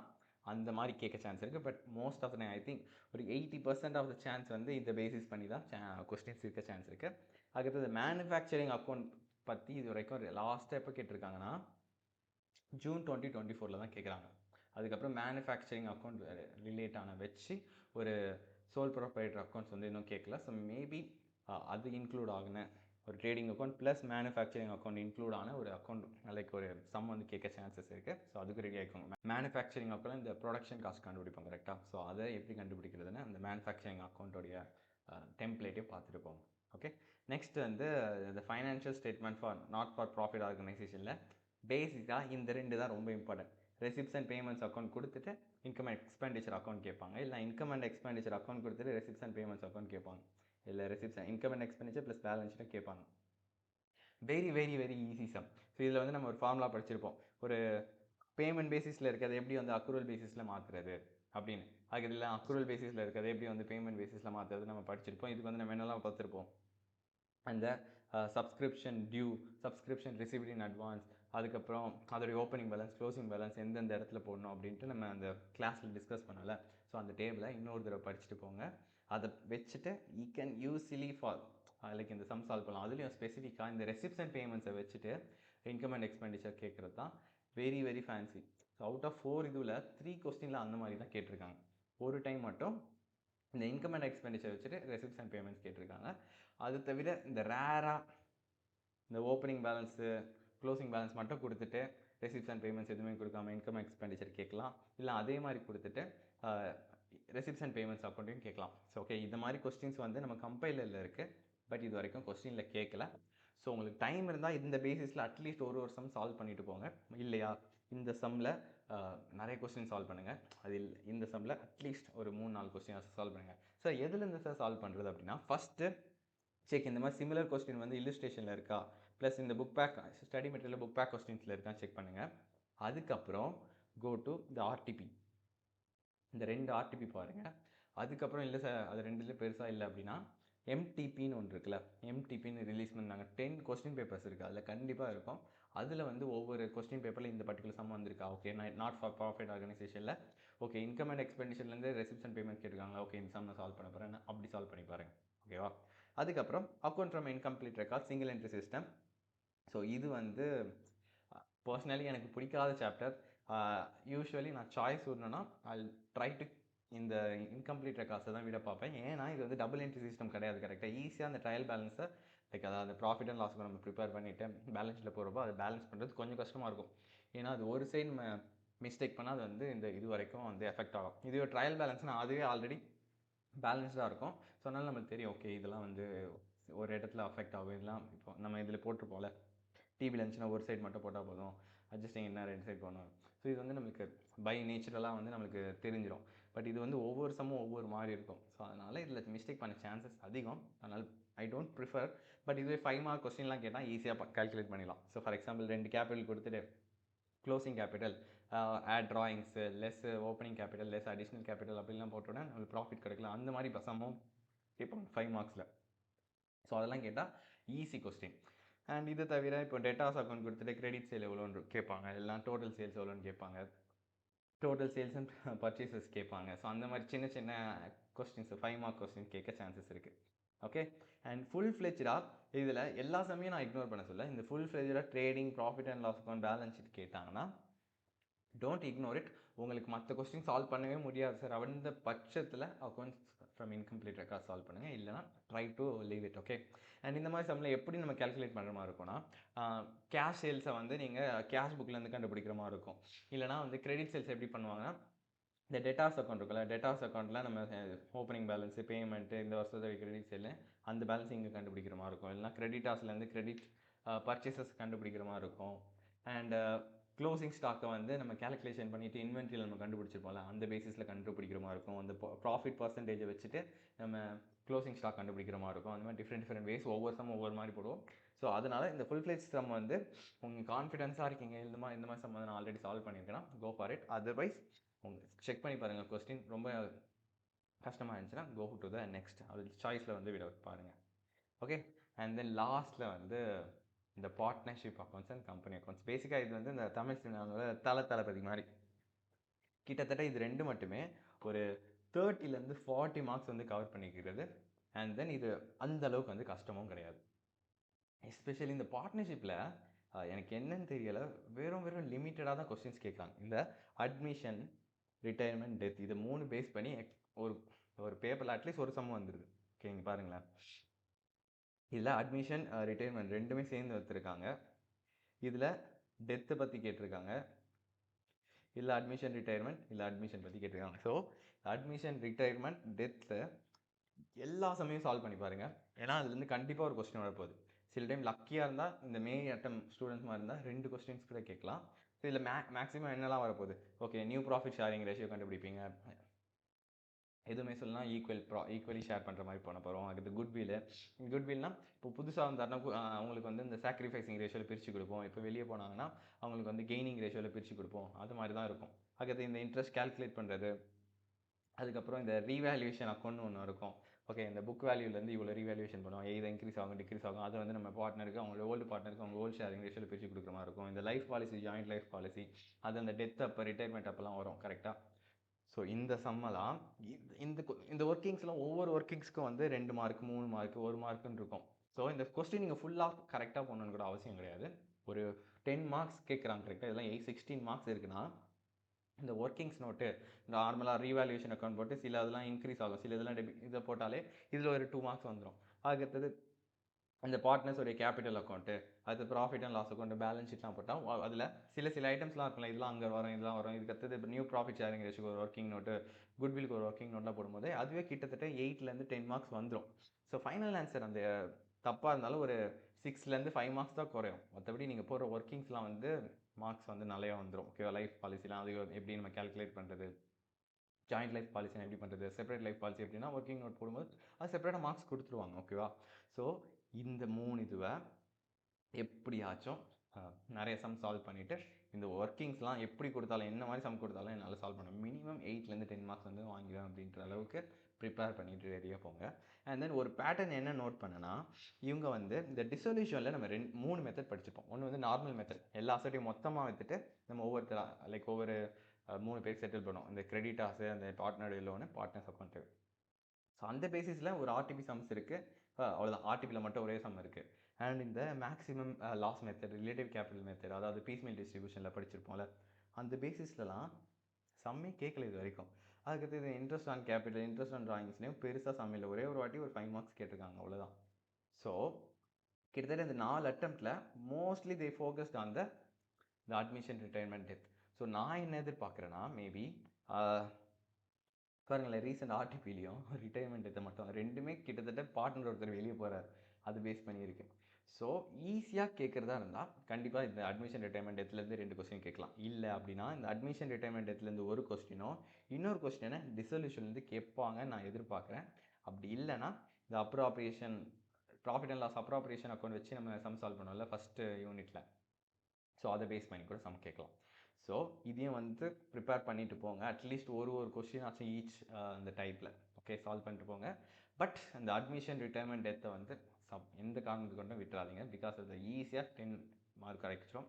அந்த மாதிரி கேட்க சான்ஸ் இருக்குது. But most of the I think ஒரு 80% ஆஃப் த சான்ஸ் வந்து இந்த பேசிஸ் பண்ணி தான் கொஸ்டின்ஸ் இருக்க சான்ஸ் இருக்குது. அதுக்கடுத்தது மேனுஃபேக்சரிங் அக்கௌண்ட் பற்றி இது வரைக்கும் லாஸ்ட்டாக எப்போ கேட்டிருக்காங்கன்னா ஜூன் 2024 தான் கேட்குறாங்க. அதுக்கப்புறம் மேனுஃபேக்சரிங் அக்கௌண்ட் ரிலேட்டான வச்சு ஒரு சோல் ப்ரொப்ரைட்டர் அக்கௌண்ட்ஸ் வந்து இன்னும் கேட்கல. ஸோ மேபி அது இன்க்ளூட் ஆகின ஒரு trading account plus manufacturing account include ஆன ஒரு அக்கௌண்ட் லைக் ஒரு சம் வந்து கேட்க சான்சஸ் இருக்குது. ஸோ அதுக்கு ரெடி ஆகிக்கோங்க. மேனுஃபேக்சரிங் அக்கௌண்ட் இந்த ப்ரொடக்ஷன் காஸ்ட் கண்டுபிடிப்போம். கரெக்டாக? ஸோ அதை எப்படி கண்டுபிடிக்கிறதுன்னு அந்த மேனுஃபேக்சரிங் அக்கௌண்ட்டோடைய டெம்ப்ளேட்டையும் பார்த்துட்டு போங்க. ஓகே. நெக்ஸ்ட் வந்து இந்த financial statement not for profit ஆர்கனைசேஷனில் பேசிக்காக இந்த 2 தான் ரொம்ப important. Receipts and payments account கொடுத்துட்டு இன்கம் அண்ட் எக்ஸ்பெண்டிச்சர் அக்கௌண்ட் கேட்பாங்க. இல்லை இன்கம் அண்ட் எக்ஸ்பெண்டிச்சர் அக்கௌண்ட் கொடுத்துட்டு ரெசிப்ட்ஸ் அண்ட் பேமெண்ட்ஸ் அக்கௌண்ட் கேட்பாங்க. இல்லை receipts income and expenditure plus balance sheet கேட்பாங்க. Very very very easy sum. So இதில் வந்து நம்ம ஒரு ஃபார்முலா படிச்சிருப்போம். ஒரு பேமெண்ட் பேசிஸில் இருக்கிறது எப்படி வந்து அக்ரூவல் பேசிஸில் மாற்றுறது அப்படின்னு. அதுக்கு இதில் அக்ரூவல் பேசிஸில் இருக்கிறது எப்படி வந்து பேமெண்ட் பேசிஸில் மாற்றுறது நம்ம படிச்சிருப்போம். இதுக்கு வந்து நம்ம என்னெல்லாம் பார்த்துருப்போம்? அந்த subscription due, subscription received in advance, அதுக்கப்புறம் அதோடைய ஓப்பனிங் பேலன்ஸ், க்ளோசிங் பேலன்ஸ் எந்தெந்த இடத்துல போடணும் அப்படின்ட்டு நம்ம அந்த கிளாஸில் டிஸ்கஸ் பண்ணல. ஸோ அந்த டேபிளை இன்னொரு தடவை படிச்சுட்டு போங்க. அதை வச்சுட்டு you can usually for like இந்த சம் சால்வ் பண்ணலாம். அதுலேயும் ஸ்பெசிஃபிக்காக இந்த ரெசிப்ட்ஸ் அண்ட் பேமெண்ட்ஸை வச்சுட்டு இன்கம் அண்ட் எக்ஸ்பெண்டிச்சர் கேட்குறது தான் very very fancy. So out of 4 இதில் 3 கொஸ்டினில் அந்த மாதிரி தான் கேட்டிருக்காங்க. ஒரு டைம் மட்டும் இந்த இன்கம் அண்ட் எக்ஸ்பெண்டிச்சர் வச்சுட்டு ரெசிப்ட்ஸ் அண்ட் பேமெண்ட்ஸ் கேட்டிருக்காங்க. அது தவிர இந்த ரேராக இந்த ஓப்பனிங் பேலன்ஸு, க்ளோசிங் பேலன்ஸ் மட்டும் கொடுத்துட்டு ரெசிப்ட்ஸ் அண்ட் பேமெண்ட்ஸ் எதுவுமே கொடுக்காம இன்கம் எக்ஸ்பெண்டிச்சர் கேட்கலாம். இல்லை அதே மாதிரி கொடுத்துட்டு ரெசிப்ட்ஸ் அண்ட் பேமெண்ட்ஸ் அக்கௌண்ட்டையும் கேட்கலாம். ஸோ ஓகே, இந்த மாதிரி கொஸ்டின்ஸ் வந்து நம்ம கம்பைலரில் இருக்குது. பட் இது வரைக்கும் கொஸ்டினில் கேட்கல. ஸோ உங்களுக்கு டைம் இருந்தால் இந்த பேசிஸில் அட்லீஸ்ட் ஒரு சம் சால்வ் பண்ணிட்டு போங்க. இல்லையா இந்த சம்மில் நிறைய கொஸ்டின் சால்வ் பண்ணுங்கள். அதில் இந்த சம்மில் அட்லீஸ்ட் ஒரு 3-4 கொஸ்டின் சால்வ் பண்ணுங்கள். ஸோ எதுலேருந்து சார் சால்வ் பண்ணுறது அப்படின்னா, ஃபஸ்ட்டு செக் இந்த மாதிரி சிமிலர் கொஸ்டின் வந்து இல்லுஸ்ட்ரேஷனில் இருக்கா, ப்ளஸ் இந்த book back study material book back கொஸ்டின்ஸில் இருக்கான்னு செக் பண்ணுங்கள். அதுக்கப்புறம் கோ டு த ஆர்டிபி. இந்த 2 ஆர்டிபி பாருங்கள். அதுக்கப்புறம் இல்லை சார் அது 2லேயும் பெருசாக இல்லை அப்படின்னா எம்டிபின்னு ஒன்று இருக்குல்ல, எம்டிபின்னு ரிலீஸ் பண்ணாங்க. 10 கொஸ்டின் பேப்பர்ஸ் இருக்குது. அதில் கண்டிப்பாக இருக்கும். அதில் வந்து ஒவ்வொரு கொஸ்டின் பேப்பரில் இந்த பர்டிகுலர் சம் வந்திருக்கா, ஓகே நாட் ஃபார் ப்ராஃபிட் ஆர்கனைசேஷனில் ஓகே இன்கம் அண்ட் எக்ஸ்பெண்டிச்சர்லேருந்து ரெசிப்ட்ஸ் அண்ட் பேமெண்ட் கேட்டிருக்காங்க, ஓகே இந்த சம் நான் சால்வ் பண்ண போகிறேன், அப்படி சால்வ் பண்ணி பாருங்க. ஓகேவா? அதுக்கப்புறம் account from incomplete record single entry system. So இது வந்து பர்சனலி எனக்கு பிடிக்காத சாப்டர். யூஸ்வலி நான் சாய்ஸ் விடணும்னா ஐ ட்ரை டு இந்த இன்கம்ப்ளீட் ரெக்கார்ட்ஸை தான் விட பார்ப்பேன். ஏன்னா இது வந்து டபுள் என்ட்ரி சிஸ்டம் கிடையாது. கரெக்டாக ஈஸியாக அந்த ட்ரையல் பேலன்ஸை லைக் அதாவது ப்ராஃபிட் அண்ட் லாஸ்க்கு நம்ம ப்ரிப்பேர் பண்ணிவிட்டு பேலன்ஸில் போகிறப்போ அதை பேலன்ஸ் பண்ணுறது கொஞ்சம் கஷ்டமாக இருக்கும். ஏன்னா அது ஒரு சைடு நம்ம மிஸ்டேக் பண்ணால் அது வந்து இந்த இது வரைக்கும் வந்து எஃபெக்ட் ஆகும். இது ஒரு ட்ரையல் பேலன்ஸ்னால் அதுவே ஆல்ரெடி பேலன்ஸ்டாக இருக்கும். ஸோ அதனால் நம்மளுக்கு தெரியும் ஓகே இதெல்லாம் வந்து ஒரு இடத்துல அஃபெக்ட் ஆகும். இதெல்லாம் இப்போ நம்ம இதில் போட்டிருப்போம்ல, டிவியில் இருந்துச்சுன்னா ஒரு சைடு மட்டும் போட்டால் போதும், அட்ஜஸ்டிங் என்ன 2 சைடு போகணும். ஸோ இது வந்து நம்மளுக்கு பை நேச்சுரலாக வந்து நம்மளுக்கு தெரிஞ்சிடும். பட் இது வந்து ஒவ்வொரு சம்மும் ஒவ்வொரு மாதிரி இருக்கும். ஸோ அதனால் இதில் மிஸ்டேக் பண்ண சான்சஸ் அதிகம். அதனால் ஐ டோன்ட் ப்ரிஃபர். பட் இதுவே 5 மார்க் கொஸ்டின்லாம் கேட்டால் ஈஸியாக கால்குலேட் பண்ணிடலாம். ஸோ ஃபார் எக்ஸாம்பிள் 2 கேபிட்டல் கொடுத்துட்டு closing capital add drawings less opening capital less additional capital அப்படிலாம் போட்டோன்னா நம்மளுக்கு ப்ராஃபிட் கிடைக்கலாம். அந்த மாதிரி பசமும் கேட்பாங்க 5 மார்க்ஸில். ஸோ அதெல்லாம் கேட்டால் ஈஸி கொஸ்டின். அண்ட் இது தவிர இப்போ டேட்டாஸ் அக்கௌண்ட் கொடுத்துட்டு கிரெடிட் சேல் எவ்வளோன்னு கேட்பாங்க, எல்லாம் டோட்டல் சேல்ஸ் எவ்வளோன்னு கேட்பாங்க, டோட்டல் சேல்ஸ் அண்ட் பர்ச்சேசஸ் கேட்பாங்க. ஸோ அந்த மாதிரி சின்ன சின்ன கொஸ்டின்ஸ் 5 மார்க் கொஸ்டின் கேட்க சான்சஸ் இருக்குது. ஓகே அண்ட் ஃபுல் ஃப்ளெஜ்டாக இதில் எல்லா சமயம் நான் இக்னோர் பண்ண சொல்ல. இந்த ஃபுல் ஃப்ளெஜ்டாக trading profit and loss account balance sheet கேட்டாங்கன்னா டோன்ட் இக்னோர் இட். உங்களுக்கு மற்ற கொஸ்டின் சால்வ் பண்ணவே முடியாது சார், அந்த பட்சத்தில் accounts from incomplete record solve பண்ணுங்கள், இல்லைனா try to leave it. Okay and இந்த மாதிரி சம்மில் எப்படி நம்ம கேல்குலேட் பண்ணுற மாதிரி இருக்கும்னா கேஷ் சேல்ஸை வந்து நீங்கள் கேஷ் புக்லேருந்து கண்டுபிடிக்கிற மாதிரி இருக்கும். இல்லைனா வந்து கிரெடிட் சேல்ஸ் எப்படி பண்ணுவாங்கன்னா இந்த டெட்டாஸ் அக்கௌண்ட் இருக்குல்ல, டெட்டாஸ் அக்கௌண்ட்டில் நம்ம ஓப்பனிங் பேலன்ஸு பேமெண்ட்டு இந்த வருஷத்தோட கிரெடிட் சேல் அந்த பேலன்ஸ் இங்கே கண்டுபிடிக்கிற மாதிரி இருக்கும். இல்லைனா கிரெடிட்டாஸ்லேருந்து கிரெடிட் பர்ச்சேசஸ் கண்டுபிடிக்கிற மாதிரி இருக்கும். அண்ட் க்ளோசிங் ஸ்டாக்கை வந்து நம்ம கேல்குலேஷன் பண்ணிவிட்டு இன்வென்ட்ரியில் நம்ம கண்டுபிடிச்சிருப்போம்ல, அந்த பேசிஸில் கண்டுபிடிக்கிற மாதிரி இருக்கும். அந்த ப்ராஃபிட் பர்சன்டேஜை வச்சுட்டு நம்ம க்ளோசிங் ஸ்டாக் கண்டுபிடிக்கிற மாதிரி இருக்கும். அந்த மாதிரி டிஃப்ரெண்ட் வேஸ் ஒவ்வொரு சம் ஒவ்வொரு மாதிரி போடுவோம். ஸோ அதனால் இந்த ஃபுல் ஃப்ளெஜ் சம் வந்து உங்கள் கான்ஃபிடென்ஸாக இருக்கீங்க, இந்த மாதிரி சம் வந்து நான் ஆல்ரெடி சால்வ் பண்ணியிருக்கேன்னா கோ ஃபார் இட். அதர்வைஸ் உங்கள் செக் பண்ணி பாருங்கள், கொஸ்டின் ரொம்ப கஷ்டமாக இருந்துச்சுன்னா கோ டு த நெக்ஸ்ட், அது சாய்ஸில் வந்து விட பாருங்கள். ஓகே அண்ட் தென் லாஸ்ட்டில் வந்து இந்த partnership accounts and company accounts. பேசிக்காக இது வந்து இந்த தமிழ் சினிமாவோட தளபதி மாதிரி. கிட்டத்தட்ட இது ரெண்டு மட்டுமே ஒரு 30லேருந்து 40 மார்க்ஸ் வந்து கவர் பண்ணிக்கிறது. அண்ட் தென் இது அந்த அளவுக்கு வந்து கஷ்டமும் கிடையாது. எஸ்பெஷலி இந்த பார்ட்னர்ஷிப்பில் எனக்கு என்னன்னு தெரியலை, வெறும் லிமிட்டடாக தான் கொஸ்டின்ஸ் கேட்குறாங்க. இந்த அட்மிஷன் ரிட்டையர்மெண்ட் டெத் இது 3 பேஸ் பண்ணி ஒரு பேப்பரில் அட்லீஸ்ட் ஒரு சம் வந்துடுது. ஓகே இங்கே பாருங்களேன், இதில் அட்மிஷன் ரிட்டையர்மெண்ட் ரெண்டுமே சேர்ந்து வச்சுருக்காங்க. இதில் டெத்தை பற்றி கேட்டிருக்காங்க, இல்லை அட்மிஷன் ரிட்டையர்மெண்ட், இல்லை அட்மிஷன் பற்றி கேட்டிருக்காங்க. ஸோ அட்மிஷன் ரிட்டையர்மெண்ட் டெத்தை எல்லா சமயம் சால்வ் பண்ணி பாருங்கள். ஏன்னா அதுலேருந்து கண்டிப்பாக ஒரு கொஸ்டின் வரப்போகுது. சில டைம் லக்கியாக இருந்தால் இந்த மே அட்டம் ஸ்டூடெண்ட்ஸ் மாதிரி இருந்தால் 2 கொஸ்டின்ஸ் கூட கேட்கலாம். ஸோ இதில் மேக்ஸிமம் என்னெல்லாம் வரப்போகுது, okay new profit sharing ratio கண்டுபிடிப்பீங்க, எதுவுமே சொல்லலாம் ஈக்குவலி ஷேர் பண்ணுற மாதிரி பண்ண போகிறோம். அதுக்கு குட்வில்னா இப்போ புதுசாக வந்தாருன்னா அவங்களுக்கு வந்து இந்த சாக்ரிஃபைசிங் ரேஷியோவில் பிரித்து கொடுப்போம். இப்போ வெளியே போனாங்கன்னா அவங்களுக்கு வந்து கெய்னிங் ரேஷியோவில் பிரித்து கொடுப்போம். அது மாதிரி தான் இருக்கும். அதுக்கு இந்த இன்ட்ரெஸ்ட் கால்குலேட் பண்ணுறது, அதுக்கப்புறம் இந்த ரீவேல்யூஷன் அக்கௌண்ட் ஒன்று இருக்கும். ஓகே இந்த புக் வேல்யூலேருந்து இவ்வளோ ரீவேல்யூஷன் பண்ணுவோம், இது இன்க்ரீஸ் ஆகும் டிக்ரீஸ் ஆகும், அதை வந்து நம்ம பார்ட்னருக்கு அவங்களோட ஓல்டு பார்ட்னருக்கு அவங்க ஓல்டு ஷேரிங் ரேஷியோவில் பிரித்து கொடுக்குற மாதிரி இருக்கும். இந்த life policy joint life policy அது அந்த டெத் அப்போ ரிட்டையர்மெண்ட் அப்போலாம் வரும் கரெக்டாக. ஸோ இந்த சம்மெல்லாம் இந்த ஒர்க்கிங்ஸ்லாம் ஒவ்வொரு ஒர்க்கிங்ஸ்க்கும் வந்து 2 மார்க் 3 மார்க் 1 மார்க்குன்னு இருக்கும். ஸோ இந்த கொஸ்டின் நீங்கள் ஃபுல்லாக கரெக்டாக பண்ணணுன்னு கூட அவசியம் கிடையாது. ஒரு 10 மார்க்ஸ் கேட்குறாங்க கரெக்டாக, இதெல்லாம் 16 மார்க்ஸ் இருக்குன்னா இந்த ஒர்க்கிங்ஸ் நோட்டு நார்மலாக ரீவேல்யூஷன் அக்கௌண்ட் போட்டு சில இதெல்லாம் இன்க்ரீஸ் ஆகும், சில இதெல்லாம் இதை போட்டாலே இதில் ஒரு 2 மார்க்ஸ் வந்துடும். அதுக்கடுத்தது அந்த பார்ட்னர்ஸோடைய கேபிட்டல் அக்கௌண்ட்டு, அது profit and loss account balance ஷீட்லாம் போட்டால் அதில் சில ஐட்டம்ஸ்லாம் இருக்குல்ல, இதெல்லாம் அங்கே வரும் இதெல்லாம் வரும். இதுக்கடுத்தது இப்போ நியூ ப்ராஃபிட் ஷேரிங் ரேஷியோக்கு ஒரு ஒர்க்கிங் நோட்டு, குட்வில்க்கு ஒரு ஒர்க்கிங் நோட்லாம் போடும்போது அதுவே கிட்டத்தட்ட 8லேருந்து 10 மார்க்ஸ் வந்துடும். ஸோ ஃபைனல் ஆன்சர் அந்த தப்பாக இருந்தாலும் ஒரு 6லேருந்து 5 மார்க்ஸ் தான் குறையும். மற்றபடி நீங்கள் போடுற ஒர்க்கிங்ஸ்லாம் வந்து மார்க்ஸ் வந்து நிறையா வந்துடும். ஓகேவா, லைஃப் பாலிசிலாம் அது எப்படி நம்ம கேல்குலேட் பண்ணுறது, ஜாயிண்ட் லைஃப் பாலிசி எப்படி பண்ணுறது, செப்பரேட் லைஃப் பாலிசி எப்படின்னா ஒர்க்கிங் நோட் போடும்போது அது செப்பரேட்டாக மார்க்ஸ் கொடுத்துருவாங்க. ஓகேவா, ஸோ இந்த 3 இதுவை எப்படியாச்சும் நிறைய சம் சால்வ் பண்ணிவிட்டு இந்த ஒர்க்கிங்ஸ்லாம் எப்படி கொடுத்தாலும் என்ன மாதிரி சம் கொடுத்தாலும் என்னால் சால்வ் பண்ண மினிமம் 8லேருந்து 10 மார்க்ஸ் வந்து வாங்கிடுவேன் அப்படின்ற அளவுக்கு ப்ரிப்பேர் பண்ணிட்டு ரெடியாக போங்க. அண்ட் தென் ஒரு பேட்டர்ன் என்ன நோட் பண்ணனா, இவங்க வந்து இந்த டிசொல்யூஷனில் நம்ம 3 மெத்தட் படிச்சிருப்போம். ஒன்று வந்து நார்மல் மெத்தட், எல்லா அசட்டையும் மொத்தமாக வைத்துட்டு நம்ம ஒவ்வொரு 3 பேர் செட்டில் பண்ணுவோம். இந்த கிரெடிட்டார்ஸு, அந்த partner loan, partners account. So அந்த பேசிஸில் ஒரு ஆர்டிபி சம்ஸ் இருக்குது. அவ்வளோதான், ஆர்டிபியில் மட்டும் ஒரே சம் இருக்குது. அண்ட் இந்த maximum loss method, relative capital method, அதாவது பீஸ்மேல் டிஸ்ட்ரிபியூஷனில் படிச்சிருப்போம்ல, அந்த பேசிஸ்லலாம் சம்மே கேட்கல இது வரைக்கும். அதுக்கடுத்து இது interest on capital, interest on ட்ராயிங்ஸ்லேயும் பெருசாக சம் இல்லை. ஒரே ஒரு வாட்டி ஒரு 5 மார்க்ஸ் கேட்டிருக்காங்க, அவ்வளோதான். ஸோ கிட்டத்தட்ட இந்த 4 அட்டம்ப்டில் mostly they focused on the admission retirement death. So நான் என்ன எதிர்பார்க்குறேன்னா, மேபி பாருங்களேன், ரீசெண்ட் ஆர்டிபிலையும் ரிட்டைர்மெண்ட் டெத்தை மட்டும் ரெண்டுமே கிட்டத்தட்ட பார்ட்னர் ஒருத்தர் வெளியே போகிறார், அது பேஸ் பண்ணியிருக்கு. ஸோ ஈஸியாக கேட்குறதா இருந்தால் கண்டிப்பாக இந்த அட்மிஷன் ரிட்டைர்மெண்ட் டெத்லேருந்து 2 கொஸ்டின் கேட்கலாம். இல்லை அப்படின்னா இந்த அட்மிஷன் ரிட்டைர்மெண்ட் டெத்லேருந்து ஒரு கொஸ்டினோ, இன்னொரு கொஸ்டினை டிசல்யூஷன்லேருந்து கேட்பாங்க நான் எதிர்பார்க்குறேன். அப்படி இல்லைன்னா இந்த appropriation, profit and loss appropriation account வச்சு நம்ம சம் சால்வ் பண்ணோம்ல ஃபஸ்ட்டு யூனிட்டில், ஸோ அதை பேஸ் பண்ணி கூட சம் கேட்கலாம். ஸோ இதையும் வந்து ப்ரிப்பேர் பண்ணிட்டு போங்க. அட்லீஸ்ட் ஒரு கொஸ்டின் ஆச்சும் ஈச் இந்த டைப்பில் ஓகே சால்வ் பண்ணிட்டு போங்க. பட் இந்த அட்மிஷன் ரிட்டைர்மெண்ட் டெத்தை வந்து எந்த காரணத்துக்கு கொண்டும் விட்டுறாதீங்க. பிகாஸ் அது ஈஸியாக 10 மார்க் கிடைச்சிடும்.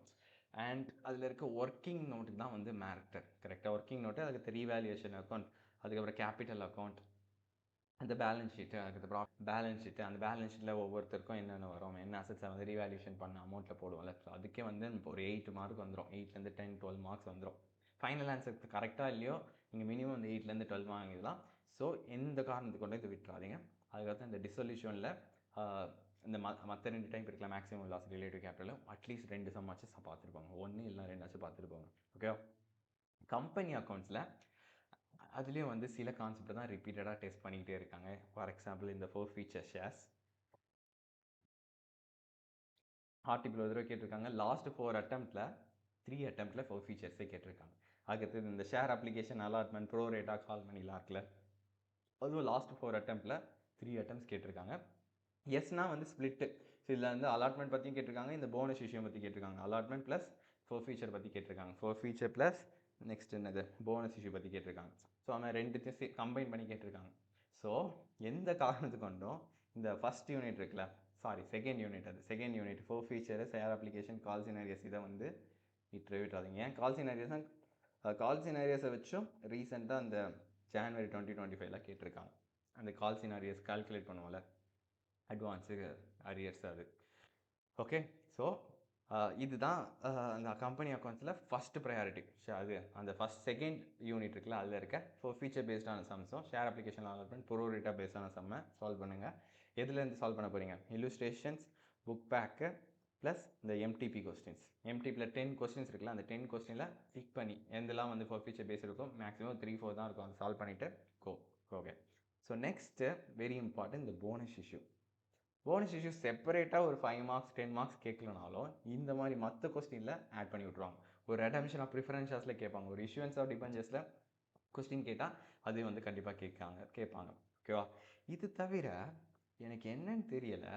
அண்ட் அதில் இருக்க ஒர்க்கிங் நோட்டுக்கு தான் வந்து மேரக்டர் கரெக்டாக. ஒர்க்கிங் நோட்டு, அதுக்கு ரீவேல்யூஷன் அக்கௌண்ட், அதுக்கப்புறம் கேபிட்டல் அக்கௌண்ட், அந்த பேலன்ஸ் ஷீட்டு, அதுக்கப்புறம் பேலன்ஸ் ஷீட்டு, அந்த பேலன்ஸ் ஷீட்டில் ஒவ்வொருத்தருக்கும் என்னென்ன வரும், என்ன அசட்ஸை வந்து ரீவேல்யூஷன் பண்ண அமௌண்ட்டில் போடுவோம்ல, ஸோ அதுக்கே வந்து இப்போ ஒரு 8 மார்க் வந்துடும். 8லேருந்து 10 12 மார்க்ஸ் வந்துடும். ஃபைனல் ஆன்சருக்கு கரெக்டாக இல்லையோ நீங்கள் மினிமம் இந்த 8லேருந்து 12 வாங்கிடலாம். ஸோ எந்த காரணத்துக்கு கொண்டு இது விட்டுறாதீங்க. அதுக்கப்புறம் இந்த டிசொல்யூஷனில் இந்த மற்ற 2 டைப் இருக்கலாம், மேக்ஸிமம் லாஸ், ரிலேட்டிவ் கேபிட்டலும் அட்லீஸ்ட் 2 சம் ஆச்சு பார்த்துருப்பாங்க. 1 இல்லை 2 ஆச்சு பார்த்துருப்பாங்க. ஓகே. கம்பெனி அக்கௌண்ட்ஸில் அதுலேயும் வந்து சில கான்செப்ட் தான் ரிப்பீட்டடாக டெஸ்ட் பண்ணிக்கிட்டே இருக்காங்க. ஃபார் எக்ஸாம்பிள் இந்த 4 ஃபீச்சர் ஷேர்ஸ் ஆர்டிபிள் ஒரு தடவை கேட்டிருக்காங்க. லாஸ்ட் 4 அட்டம்ப்டில் 3 அட்டம்ப்டில் 4 ஃபீச்சர்ஸே கேட்டிருக்காங்க. அதுக்கடுத்து இந்த ஷேர் அப்ளிகேஷன் அலாட்மெண்ட் ப்ரோ ரேட்டாக கால் பண்ணிலாம் இருக்குல்ல, அதுவும் லாஸ்ட் 4 அட்டம்ப்டில் 3 அட்டம்ப்ட்ஸ் கேட்டிருக்காங்க. எஸ்னா வந்து ஸ்பிளிட்டு. ஸோ இதில் வந்து அலாட்மெண்ட் பற்றியும் கேட்டிருக்காங்க, இந்த போனஸ் விஷயம் பற்றி கேட்டிருக்காங்க. அலாட்மெண்ட் ப்ளஸ் 4 ஃபீச்சர் பற்றி கேட்டிருக்காங்க. 4 ஃபீச்சர் ப்ளஸ் நெக்ஸ்ட் என்னது போனஸ் இஷ்யூ பற்றி கேட்டிருக்காங்க. ஸோ அவன் 2த்தையும் கம்பைன் பண்ணி கேட்டிருக்காங்க. ஸோ எந்த காரணத்துக்கு கொண்டும் இந்த ஃபஸ்ட் யூனிட் இருக்குல்ல, சாரி செகண்ட் யூனிட், அது second unit 4 feature, share application, call scenarios, இதை வந்து விட்டுறாதீங்க. ஏன் கால் சினாரியஸை வச்சும் ரீசெண்டாக அந்த ஜான்வரி 2025 கேட்டிருக்காங்க. அந்த கால் சினாரியஸ் கால்குலேட் பண்ணுவோம்ல, அட்வான்ஸு அரியர்ஸ் அது. ஓகே. ஸோ இதுதான் அந்த கம்பெனி அக்கௌண்ட்ஸில் ஃபஸ்ட்டு ப்ரையாரிட்டி. அது அந்த செகண்ட் யூனிட் இருக்குல்ல, அதில் இருக்க ஃபீச்சர் பேஸ்டான சம்ஸும் share application allotment pro rata பேஸ்டான சம்மை சால்வ் பண்ணுங்கள். எதுலேருந்து சால்வ் பண்ண போகிறீங்க? இல்லுஸ்ட்ரேஷன்ஸ், புக் பேக்கு ப்ளஸ் இந்த எம்டிபி கொஸ்டின்ஸ். எம்டிபியில் 10 கொஸ்டின்ஸ் இருக்குல்ல, அந்த 10 கொஸ்டினில் டிக் பண்ணி எந்தெல்லாம் வந்து ஃபீச்சர் பேஸ் இருக்கும், மேக்ஸிமம் 3-4 தான் இருக்கும், அதை சால்வ் பண்ணிவிட்டு okay. So next very important இந்த போனஸ் இஷ்யூ. போனஸ் இஷ்யூ செப்பரேட்டாக ஒரு 5 மார்க்ஸ் 10 மார்க்ஸ் கேட்கலனாலும் இந்த மாதிரி மற்ற கொஸ்டினில் ஆட் பண்ணி விட்ருவாங்க. ஒரு ரெடம்ஷன் ஆஃப் ப்ரிஃபரன்ஸ் ஷேர்ஸில் கேட்பாங்க, ஒரு இஷ்யூவன்ஸ் ஆஃப் டிபென்ச்சர்ஸில் கொஸ்டின் கேட்டால் அது வந்து கண்டிப்பாக கேட்பாங்க. ஓகேவா? இது தவிர எனக்கு என்னன்னு தெரியலை,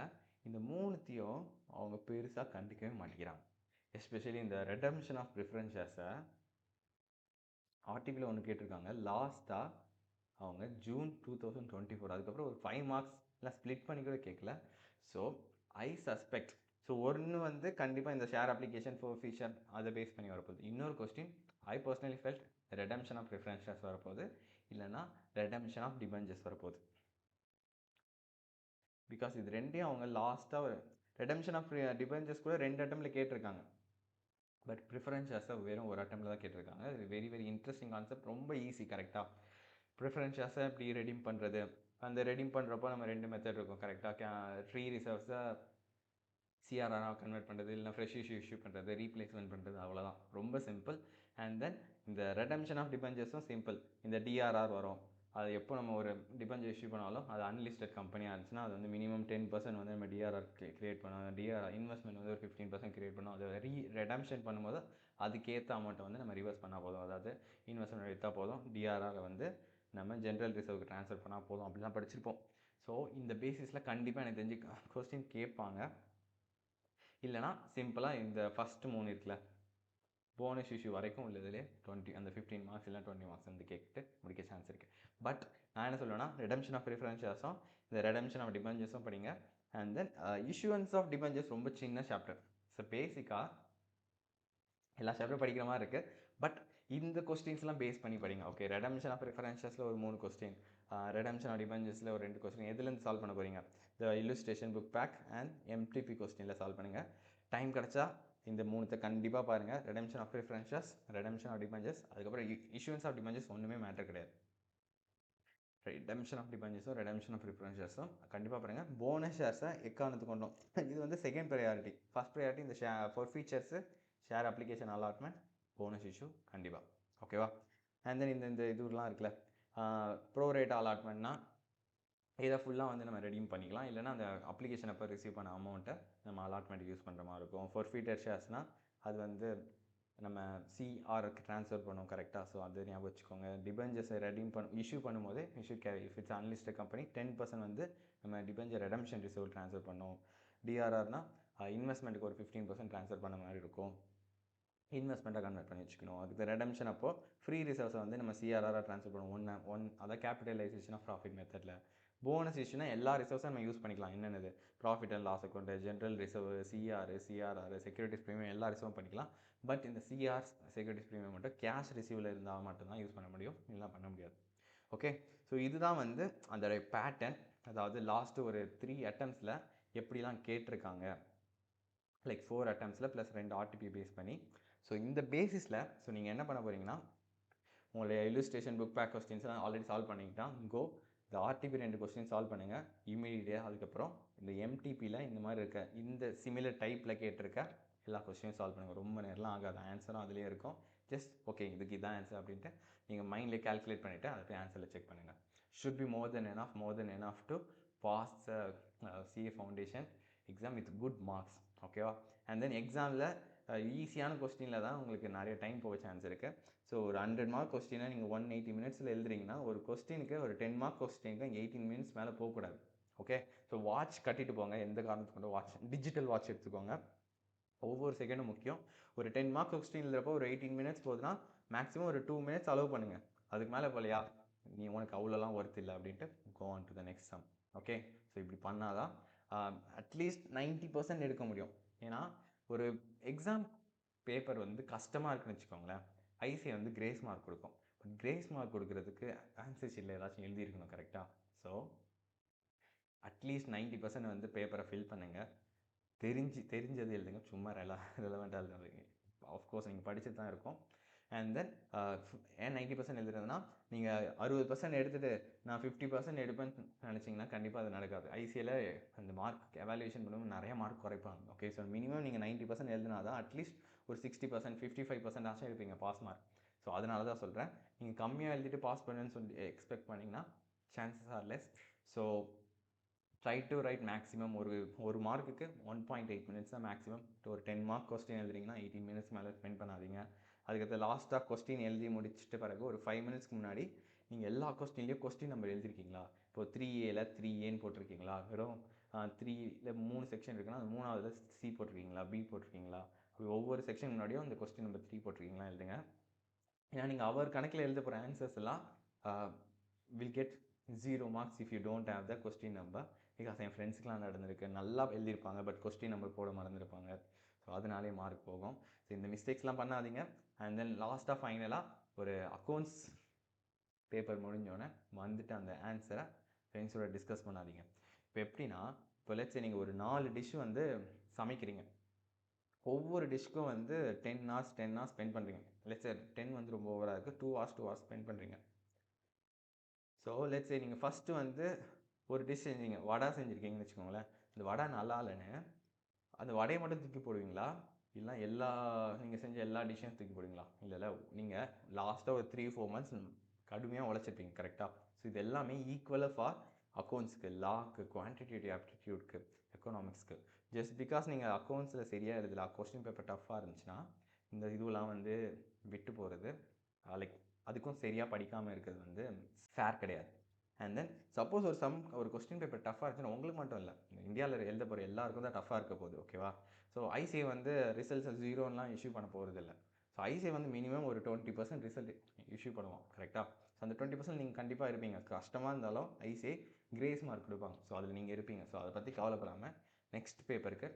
இந்த 3த்தையும் அவங்க பெருசாக கண்டுக்கவே மாட்டேங்கிறாங்க. எஸ்பெஷலி இந்த ரெடம்ஷன் ஆஃப் ப்ரிஃபரன்ஸ் ஷேர்ஸை ஆர்டிபியில் ஒன்று கேட்டிருக்காங்க. லாஸ்ட்டாக அவங்க ஜூன் 2024, அதுக்கப்புறம் ஒரு 5 மார்க்ஸ்லாம் ஸ்ப்ளிட் பண்ணி கூட கேட்கல. ஸோ ஐ சஸ்பெக்ட், ஸோ ஒன்று வந்து கண்டிப்பாக இந்த ஷேர் அப்ளிகேஷன் 4 ஃபீச்சர் அதை பேஸ் பண்ணி வரப்போகுது. இன்னொரு question I personally felt redemption of preference shares வரப்போகுது, இல்லைனா ரெடம்ஷன் ஆஃப் டிபென்ச்சர்ஸ் வரப்போகுது. பிகாஸ் இது ரெண்டையும் அவங்க லாஸ்ட்டாக ரெடம்ஷன் ஆஃப் டிபென்ச்சர்ஸ் கூட 2 அட்டம்ப்டில் கேட்டிருக்காங்க. பட் ப்ரிஃபரன்ஸ் ஷேர்ஸை வெறும் ஒரு அட்டம்ப்டில் தான் கேட்டிருக்காங்க. இது வெரி வெரி இன்ட்ரெஸ்டிங் கான்செப்ட், ரொம்ப ஈஸி கரெக்டாக. ப்ரிஃபரன்ஸ் ஷேர்ஸை எப்படி ரெடீம் பண்ணுறது, அந்த ரெடீம் பண்ணுறப்போ நம்ம 2 மெத்தட் இருக்கும் கரெக்டாக. ஃப்ரீ ரிசர்வ்ஸை சிஆர்ஆராக கன்வெர்ட் பண்ணுறது, இல்லைனா ஃப்ரெஷ் இஷ்யூ பண்ணுறது, ரீப்ளேஸ்மெண்ட் பண்ணுறது, அவ்வளோதான், ரொம்ப சிம்பிள். அண்ட் தென் இந்த ரெடம்ஷன் ஆஃப் டிபென்ச்சர்ஸும் சிம்பிள். இந்த டிஆர்ஆர் வரும், அது எப்போ நம்ம ஒரு டிபென்ச்சர் இஷ்யூ பண்ணாலும் அது அன்லிஸ்டட் கம்பெனியாக இருந்துச்சுன்னா அது வந்து மினிமம் 10% வந்து நம்ம டிஆர்ஆர் கிரியேட் பண்ணோம். டிஆர்ஆர் இன்வெஸ்ட்மெண்ட் வந்து ஒரு 15% கிரியேட் பண்ணோம். அதை ரெடம்ஷன் பண்ணும்போது அதுக்கேற்ற அமௌண்ட்டை வந்து நம்ம ரிவர்ஸ் பண்ணால் போதும். அதாவது இன்வெஸ்ட்மெண்ட் எடுத்தால் போதும், டிஆர்ஆரை வந்து நம்ம ஜென்ரல் ரிசர்வுக்கு ட்ரான்ஸ்ஃபர் பண்ணால் போதும், அப்படிலாம் படிச்சிருப்போம். ஸோ இந்த பேசிஸில் கண்டிப்பாக எனக்கு தெரிஞ்சு கொஸ்டின் கேட்பாங்க. இல்லைனா சிம்பிளாக இந்த ஃபஸ்ட்டு 3 இருக்குல்ல, போனஸ் இஷ்யூ வரைக்கும் உள்ளதுலே 20 அந்த 15 மார்க்ஸ் இல்லை 20 மார்க்ஸ் வந்து கேட்டு முடிக்க சான்ஸ் இருக்குது. பட் நான் என்ன சொல்லுவேன்னா, ரெடம்ஷன் ஆஃப் ப்ரிஃபரன்ஸ் ஷேர்ஸும் இந்த ரெடம்ஷன் ஆஃப் டிபென்ச்சர்ஸும் படிங்க. And then issuance of debentures ரொம்ப சின்ன சாப்டர். ஸோ பேசிக்காக எல்லா சாப்டரும் படிக்கிற மாதிரி இருக்குது. பட் இந்த கொஸ்டின்ஸ்லாம் பேஸ் பண்ணி படிங்க. ஓகே, ரெடம்ஷன் ஆஃப் ப்ரிஃபரன்ஷியஸில் ஒரு 3 கொஸ்டின், ரெடம்ஷன் ஆஃப் டிபென்ச்சர்ஸில் ஒரு 2 கொஸ்டின், எதுலேருந்து சால்வ் பண்ண போகிறீங்க? The illustration book back and MTP கொஸ்டினில் சால்வ் பண்ணுங்கள். டைம் கிடச்சா இந்த 3த்தை கண்டிப்பாக பாருங்கள். Redemption of preferentials, redemption of debentures, அதுக்கப்புறம் இஷ்யூன்ஸ் ஆஃப் டிபென்ச்சர்ஸ் ஒன்றுமே மேட்டர் கிடையாது. ரெடம்ஷன் ஆஃப் டிபென்ச்சர்ஸும் ரெடம்ஷன் ஆஃப் ப்ரிஃபரன்ஷியஸும் கண்டிப்பாக பாருங்கள். போனஸ் ஷேர்ஸை எக்காரணத்து கொண்டோம், இது வந்து செகண்ட் ப்ரையாரிட்டி. ஃபஸ்ட் ப்ரையாரிட்டி இந்த for features, share application allotment, bonus issue கண்டிப்பாக. ஓகேவா? அண்ட் தென் இந்த இதுலாம் இருக்குல்ல, ப்ரோ ரேட் அலாட்மெண்ட்னா இதை ஃபுல்லாக வந்து நம்ம ரெடீம் பண்ணிக்கலாம். இல்லைனா அந்த அப்ளிகேஷன் அப்போ ரிசீவ் பண்ண அமௌண்ட்டை நம்ம அலாட்மெண்ட் யூஸ் பண்ணுற மாதிரி இருக்கும். ஃபார் ஃபீட்டர் ஷேர்ஸ்னால் அது வந்து நம்ம சிஆருக்கு ட்ரான்ஸ்ஃபர் பண்ணுவோம் கரெக்டாக. ஸோ அது ஞாபகம் வச்சுக்கோங்க. டிபெஞ்சர்ஸை ரெடீம் இஷ்யூ பண்ணும்போது இஃப் இட்ஸ் அன்லிஸ்டட் கம்பெனி 10% வந்து நம்ம டிபெஞ்சர் ரெடம்ஷன் ரிசர்வ் ட்ரான்ஸ்ஃபர் பண்ணுவோம். டிஆர்ஆர்னால் இன்வெஸ்ட்மெண்ட்டுக்கு ஒரு 15% ட்ரான்ஸ்ஃபர் பண்ண மாதிரி இருக்கும். இன்வெஸ்ட்மெண்ட்டாக கன்வெர்ட் பண்ணி வச்சுக்கணும். அதுக்கு ரெடம்ஷன் அப்போது ஃப்ரீ ரிசர்வ்ஸை வந்து நம்ம சிஆர்ஆராக ட்ரான்ஸ்ஃபர் பண்ணுவோம். அதான் கேபிட்டலைசேஷன் ஆஃப் ப்ராஃபிட் மெத்தடில். போனஸ் இஷ்யூனா எல்லா ரிசர்வ்ஸும் நம்ம யூஸ் பண்ணிக்கலாம். என்னென்னது? Profit and loss account, general reserve, CRR, securities premium, எல்லா ரிசர்வும் பண்ணிக்கலாம். பட் இந்த சிஆர் செக்யூரிட்டிஸ் ப்ரீமியம் மட்டும் கேஷ் ரிசீவில் இருந்தால் மட்டும்தான் யூஸ் பண்ண முடியும், இல்லைனா பண்ண முடியாது. ஓகே, ஸோ இதுதான் வந்து அந்த பேட்டர்ன். அதாவது லாஸ்ட்டு ஒரு 3 அட்டம்ப்ஸில் எப்படிலாம் கேட்டிருக்காங்க, லைக் 4 அட்டம்ப்ஸில் ப்ளஸ் 2 ஆர்டிபி பேஸ் பண்ணி. ஸோ இந்த பேசிஸில் நீங்கள் என்ன பண்ண போகிறீங்கன்னா, உங்களுடைய இல்லுஸ்ட்ரேஷன் புக் பேக் கொஸ்டின்ஸ்லாம் ஆல்ரெடி சால்வ் பண்ணிக்கிட்டால் இந்த ஆர்டிபி 2 கொஸ்டின் சால்வ் பண்ணுங்கள் இமீடியட்டாக. அதுக்கப்புறம் இந்த எம்டிபியில் இந்த மாதிரி இருக்க இந்த சிமிலர் டைப்பில் கேட்டிருக்க எல்லா கொஸ்டினும் சால்வ் பண்ணுங்கள். ரொம்ப நேரம்லாம் ஆகாது, ஆன்சரும் அதுலேயே இருக்கும். ஜஸ்ட் ஓகே இதுக்கு இதான் ஆன்சர் அப்படின்ட்டு நீங்கள் மைண்ட்லேயே கால்குலேட் பண்ணிவிட்டு அதை போய் ஆன்சரில் செக் பண்ணுங்கள். Should be more then enough to pass CA foundation exam with good marks. ஓகேவா? அண்ட் தென் எக்ஸாமில் ஈஸியான கொஸ்டினில் தான் உங்களுக்கு நிறைய டைம் போக சான்ஸ் இருக்குது. ஸோ ஒரு 100 மார்க் கொஸ்டினை நீங்கள் 180 மினிட்ஸில் எழுதுறீங்கன்னா ஒரு கொஸ்டினுக்கு ஒரு 10 மார்க் கொஸ்டினுக்கு 18 மினிட்ஸ் மேலே போகக்கூடாது. ஓகே, ஸோ வாட்ச் கட்டிட்டு போங்க. எந்த காரணத்துக்கு கொண்டு வாட்ச், டிஜிட்டல் வாட்ச் எடுத்துக்கோங்க. ஒவ்வொரு செகண்டும் முக்கியம். ஒரு 10 மார்க் கொஸ்டின் எழுதுறப்போ ஒரு 18 மினிட்ஸ் போகுதுன்னா மேக்ஸிமம் ஒரு 2 மினிட்ஸ் அலோவ் பண்ணுங்கள். அதுக்கு மேலே போலையா நீ உனக்கு அவ்வளோலாம் ஒர்த் இல்லை அப்படின்ட்டு go on to the next sum. Okay, so இப்படி பண்ணாதான் அட்லீஸ்ட் 90% எடுக்க முடியும். ஏன்னா ஒரு எக்ஸாம் பேப்பர் வந்து கஷ்டமாக இருக்குன்னு வச்சுக்கோங்களேன், ஐசிஐ வந்து கிரேஸ் மார்க் கொடுக்கும். பட் கிரேஸ் மார்க் கொடுக்கறதுக்கு ஆன்சர் ஷீட்டில் ஏதாச்சும் எழுதியிருக்கணும் கரெக்டாக. ஸோ அட்லீஸ்ட் 90% வந்து பேப்பரை ஃபில் பண்ணுங்கள். தெரிஞ்சது எழுதுங்க, சும்மா ரெலவெண்ட்டாக எழுதுங்க. ஆஃப்கோர்ஸ் நீங்கள் படிச்சுட்டு தான் இருக்கும். அண்ட் தென் ஏன் 90% எழுதுறதுனா, நீங்கள் 60% எடுத்துகிட்டு நான் 50% எடுப்பேன்னு நினச்சிங்கன்னா கண்டிப்பாக அது நடக்காது. ஐசியில் அந்த மார்க் எவாலுவேஷன் பண்ணும்போது நிறைய மார்க் குறைப்பாங்க. ஓகே, ஸோ மினிமம் நீங்கள் 90% எழுதினா தான் அட்லீஸ்ட் ஒரு 60%, 55% ஆச்சும் எடுப்பீங்க பாஸ் மார்க். ஸோ அதனால தான் சொல்கிறேன், நீங்கள் கம்மியாக எழுதிட்டு பாஸ் பண்ணுன்னு சொல்லி எக்ஸ்பெக்ட் பண்ணிங்கன்னா chances are less. So try to right maximum ஒரு மார்க்குக்கு 1.8 மினிட்ஸ் தான் மேக்ஸிமம். ஒரு 10 மார்க் கொஸ்டின் எழுதுறீங்கன்னா 18 மினிட்ஸ் மேலே ஸ்பெண்ட் பண்ணாதீங்க. அதுக்கடுத்து லாஸ்ட்டாக கொஸ்டின் எழுதி முடிச்சுட்டு பிறகு ஒரு 5 மினிட்ஸ்க்கு முன்னாடி நீங்கள் எல்லா கொஸ்டின்லேயும் கொஸ்டின் நம்பர் எழுதிருக்கீங்களா? இப்போ 3Aல 3Aன்னு போட்டிருக்கீங்களா? வெறும் 3ல 3 செக்ஷன் இருக்குன்னா அது 3ஆவதுல சி போட்டிருக்கீங்களா, பி போட்டிருக்கீங்களா? ஒவ்வொரு செக்ஷன் முன்னாடியும் அந்த கொஸ்டின் நம்பர் 3 போட்டிருக்கீங்களா எழுதுங்க. ஏன்னா நீங்கள் அவர் கணக்கில் எழுத போகிற ஆன்சர்ஸ் எல்லாம் will get 0 marks if you don't have the question number. Because என் ஃப்ரெண்ட்ஸ்க்குலாம் நடந்திருக்கு, நல்லா எழுதியிருப்பாங்க பட் கொஸ்டின் நம்பர் போட மறந்துருப்பாங்க. ஸோ அதனாலே மார்க் போகும். ஸோ இந்த மிஸ்டேக்ஸ்லாம் பண்ணாதீங்க. அண்ட் தென் லாஸ்ட்டாக ஃபைனலாக ஒரு அக்கௌண்ட்ஸ் பேப்பர் முடிஞ்சோடனே வந்துட்டு அந்த ஆன்சரை ஃப்ரெண்ட்ஸோட டிஸ்கஸ் பண்ணாதீங்க. இப்போ எப்படின்னா, இப்போ லெட்ஸ் நீங்கள் ஒரு 4 டிஷ் வந்து சமைக்கிறீங்க. ஒவ்வொரு டிஷ்க்கும் வந்து 10 hours ஸ்பெண்ட் பண்ணுறீங்க. லெட்ஸ் 10 வந்து ரொம்ப ஓவராக இருக்குது, 2 hours ஸ்பெண்ட் பண்ணுறீங்க. ஸோ லெட்ஸ் நீங்கள் ஃபஸ்ட்டு வந்து ஒரு டிஷ் செஞ்சீங்க, வடை செஞ்சுருக்கீங்கன்னு வச்சுக்கோங்களேன். இந்த வடை நல்லா இல்லைன்னு அந்த வடையை மட்டும் தூக்கி போடுவீங்களா? இல்லை நீங்கள் செஞ்ச எல்லா டிஷ்ஷையும் தூக்கி போடுவீங்களா? இல்லை, நீங்கள் லாஸ்ட்டாக ஒரு 3-4 months கடுமையாக உழைச்சிருப்பீங்க கரெக்டாக. ஸோ இது எல்லாமே ஈக்குவலாக ஃபார் அக்கௌண்ட்ஸ்க்கு, லாக்கு, குவான்டிடேட்டிவ் ஆப்டிடியூட்க்கு, எக்கனாமிக்ஸ்க்கு. ஜஸ்ட் பிகாஸ் நீங்கள் அக்கௌண்ட்ஸில் சரியாக எழுதல, கொஸ்டின் பேப்பர் டஃப்பாக இருந்துச்சுன்னா இந்த இதுவெலாம் வந்து விட்டு போகிறது, லைக் அதுக்கும் சரியாக படிக்காமல் இருக்கிறது வந்து ஃபேர் கிடையாது. அண்ட் தென் சப்போஸ் ஒரு கொஸ்டின் பேப்பர் டஃப்பாக இருந்துச்சுன்னா உங்களுக்கு மட்டும் இல்லை, இந்தியாவில் எழுத போகிற எல்லாருக்கும் தான் டஃப்பாக இருக்க போகுது. ஓகேவா? ஸோ ஐசிஐ வந்து ரிசல்ட்ஸ் 0லாம் இஷ்யூ பண்ண போகிறது இல்லை. ஸோ ஐசிஐ வந்து மினிமம் ஒரு 20% ரிசல்ட் இஷ்யூ பண்ணுவோம் கரெக்டாக. ஸோ அந்த 20% நீங்கள் கண்டிப்பாக இருப்பீங்க. கஷ்டமாக இருந்தாலும் ஐசிஐ கிரேஸ் மார்க் கொடுப்பாங்க. ஸோ அதில் நீங்கள் இருப்பீங்க. ஸோ அதை பற்றி கவலைப்படாமல் நெக்ஸ்ட் பேப்பருக்கு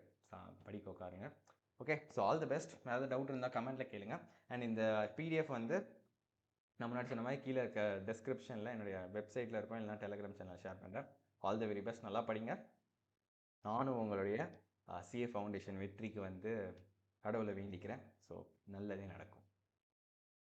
படிக்க உட்காருங்க. Okay, so all the best. ஏதாவது டவுட் இருந்தால் கமெண்ட்டில் கேளுங்க. அண்ட் இந்த பிடிஎஃப் வந்து நான் முன்னாடி சொன்ன மாதிரி கீழே இருக்க டெஸ்கிரிப்ஷனில் என்னுடைய வெப்சைட்டில் இருக்கும், இல்லைனா டெலிகிராம் சேனல் ஷேர் பண்ணுறேன். All the very best. நல்லா படிங்க. நானும் உங்களுடைய சிஏ ஃபவுண்டேஷன் வெற்றிக்கு வந்து கடவுளை வேண்டிக்கிறேன். ஸோ நல்லதே நடக்கும்.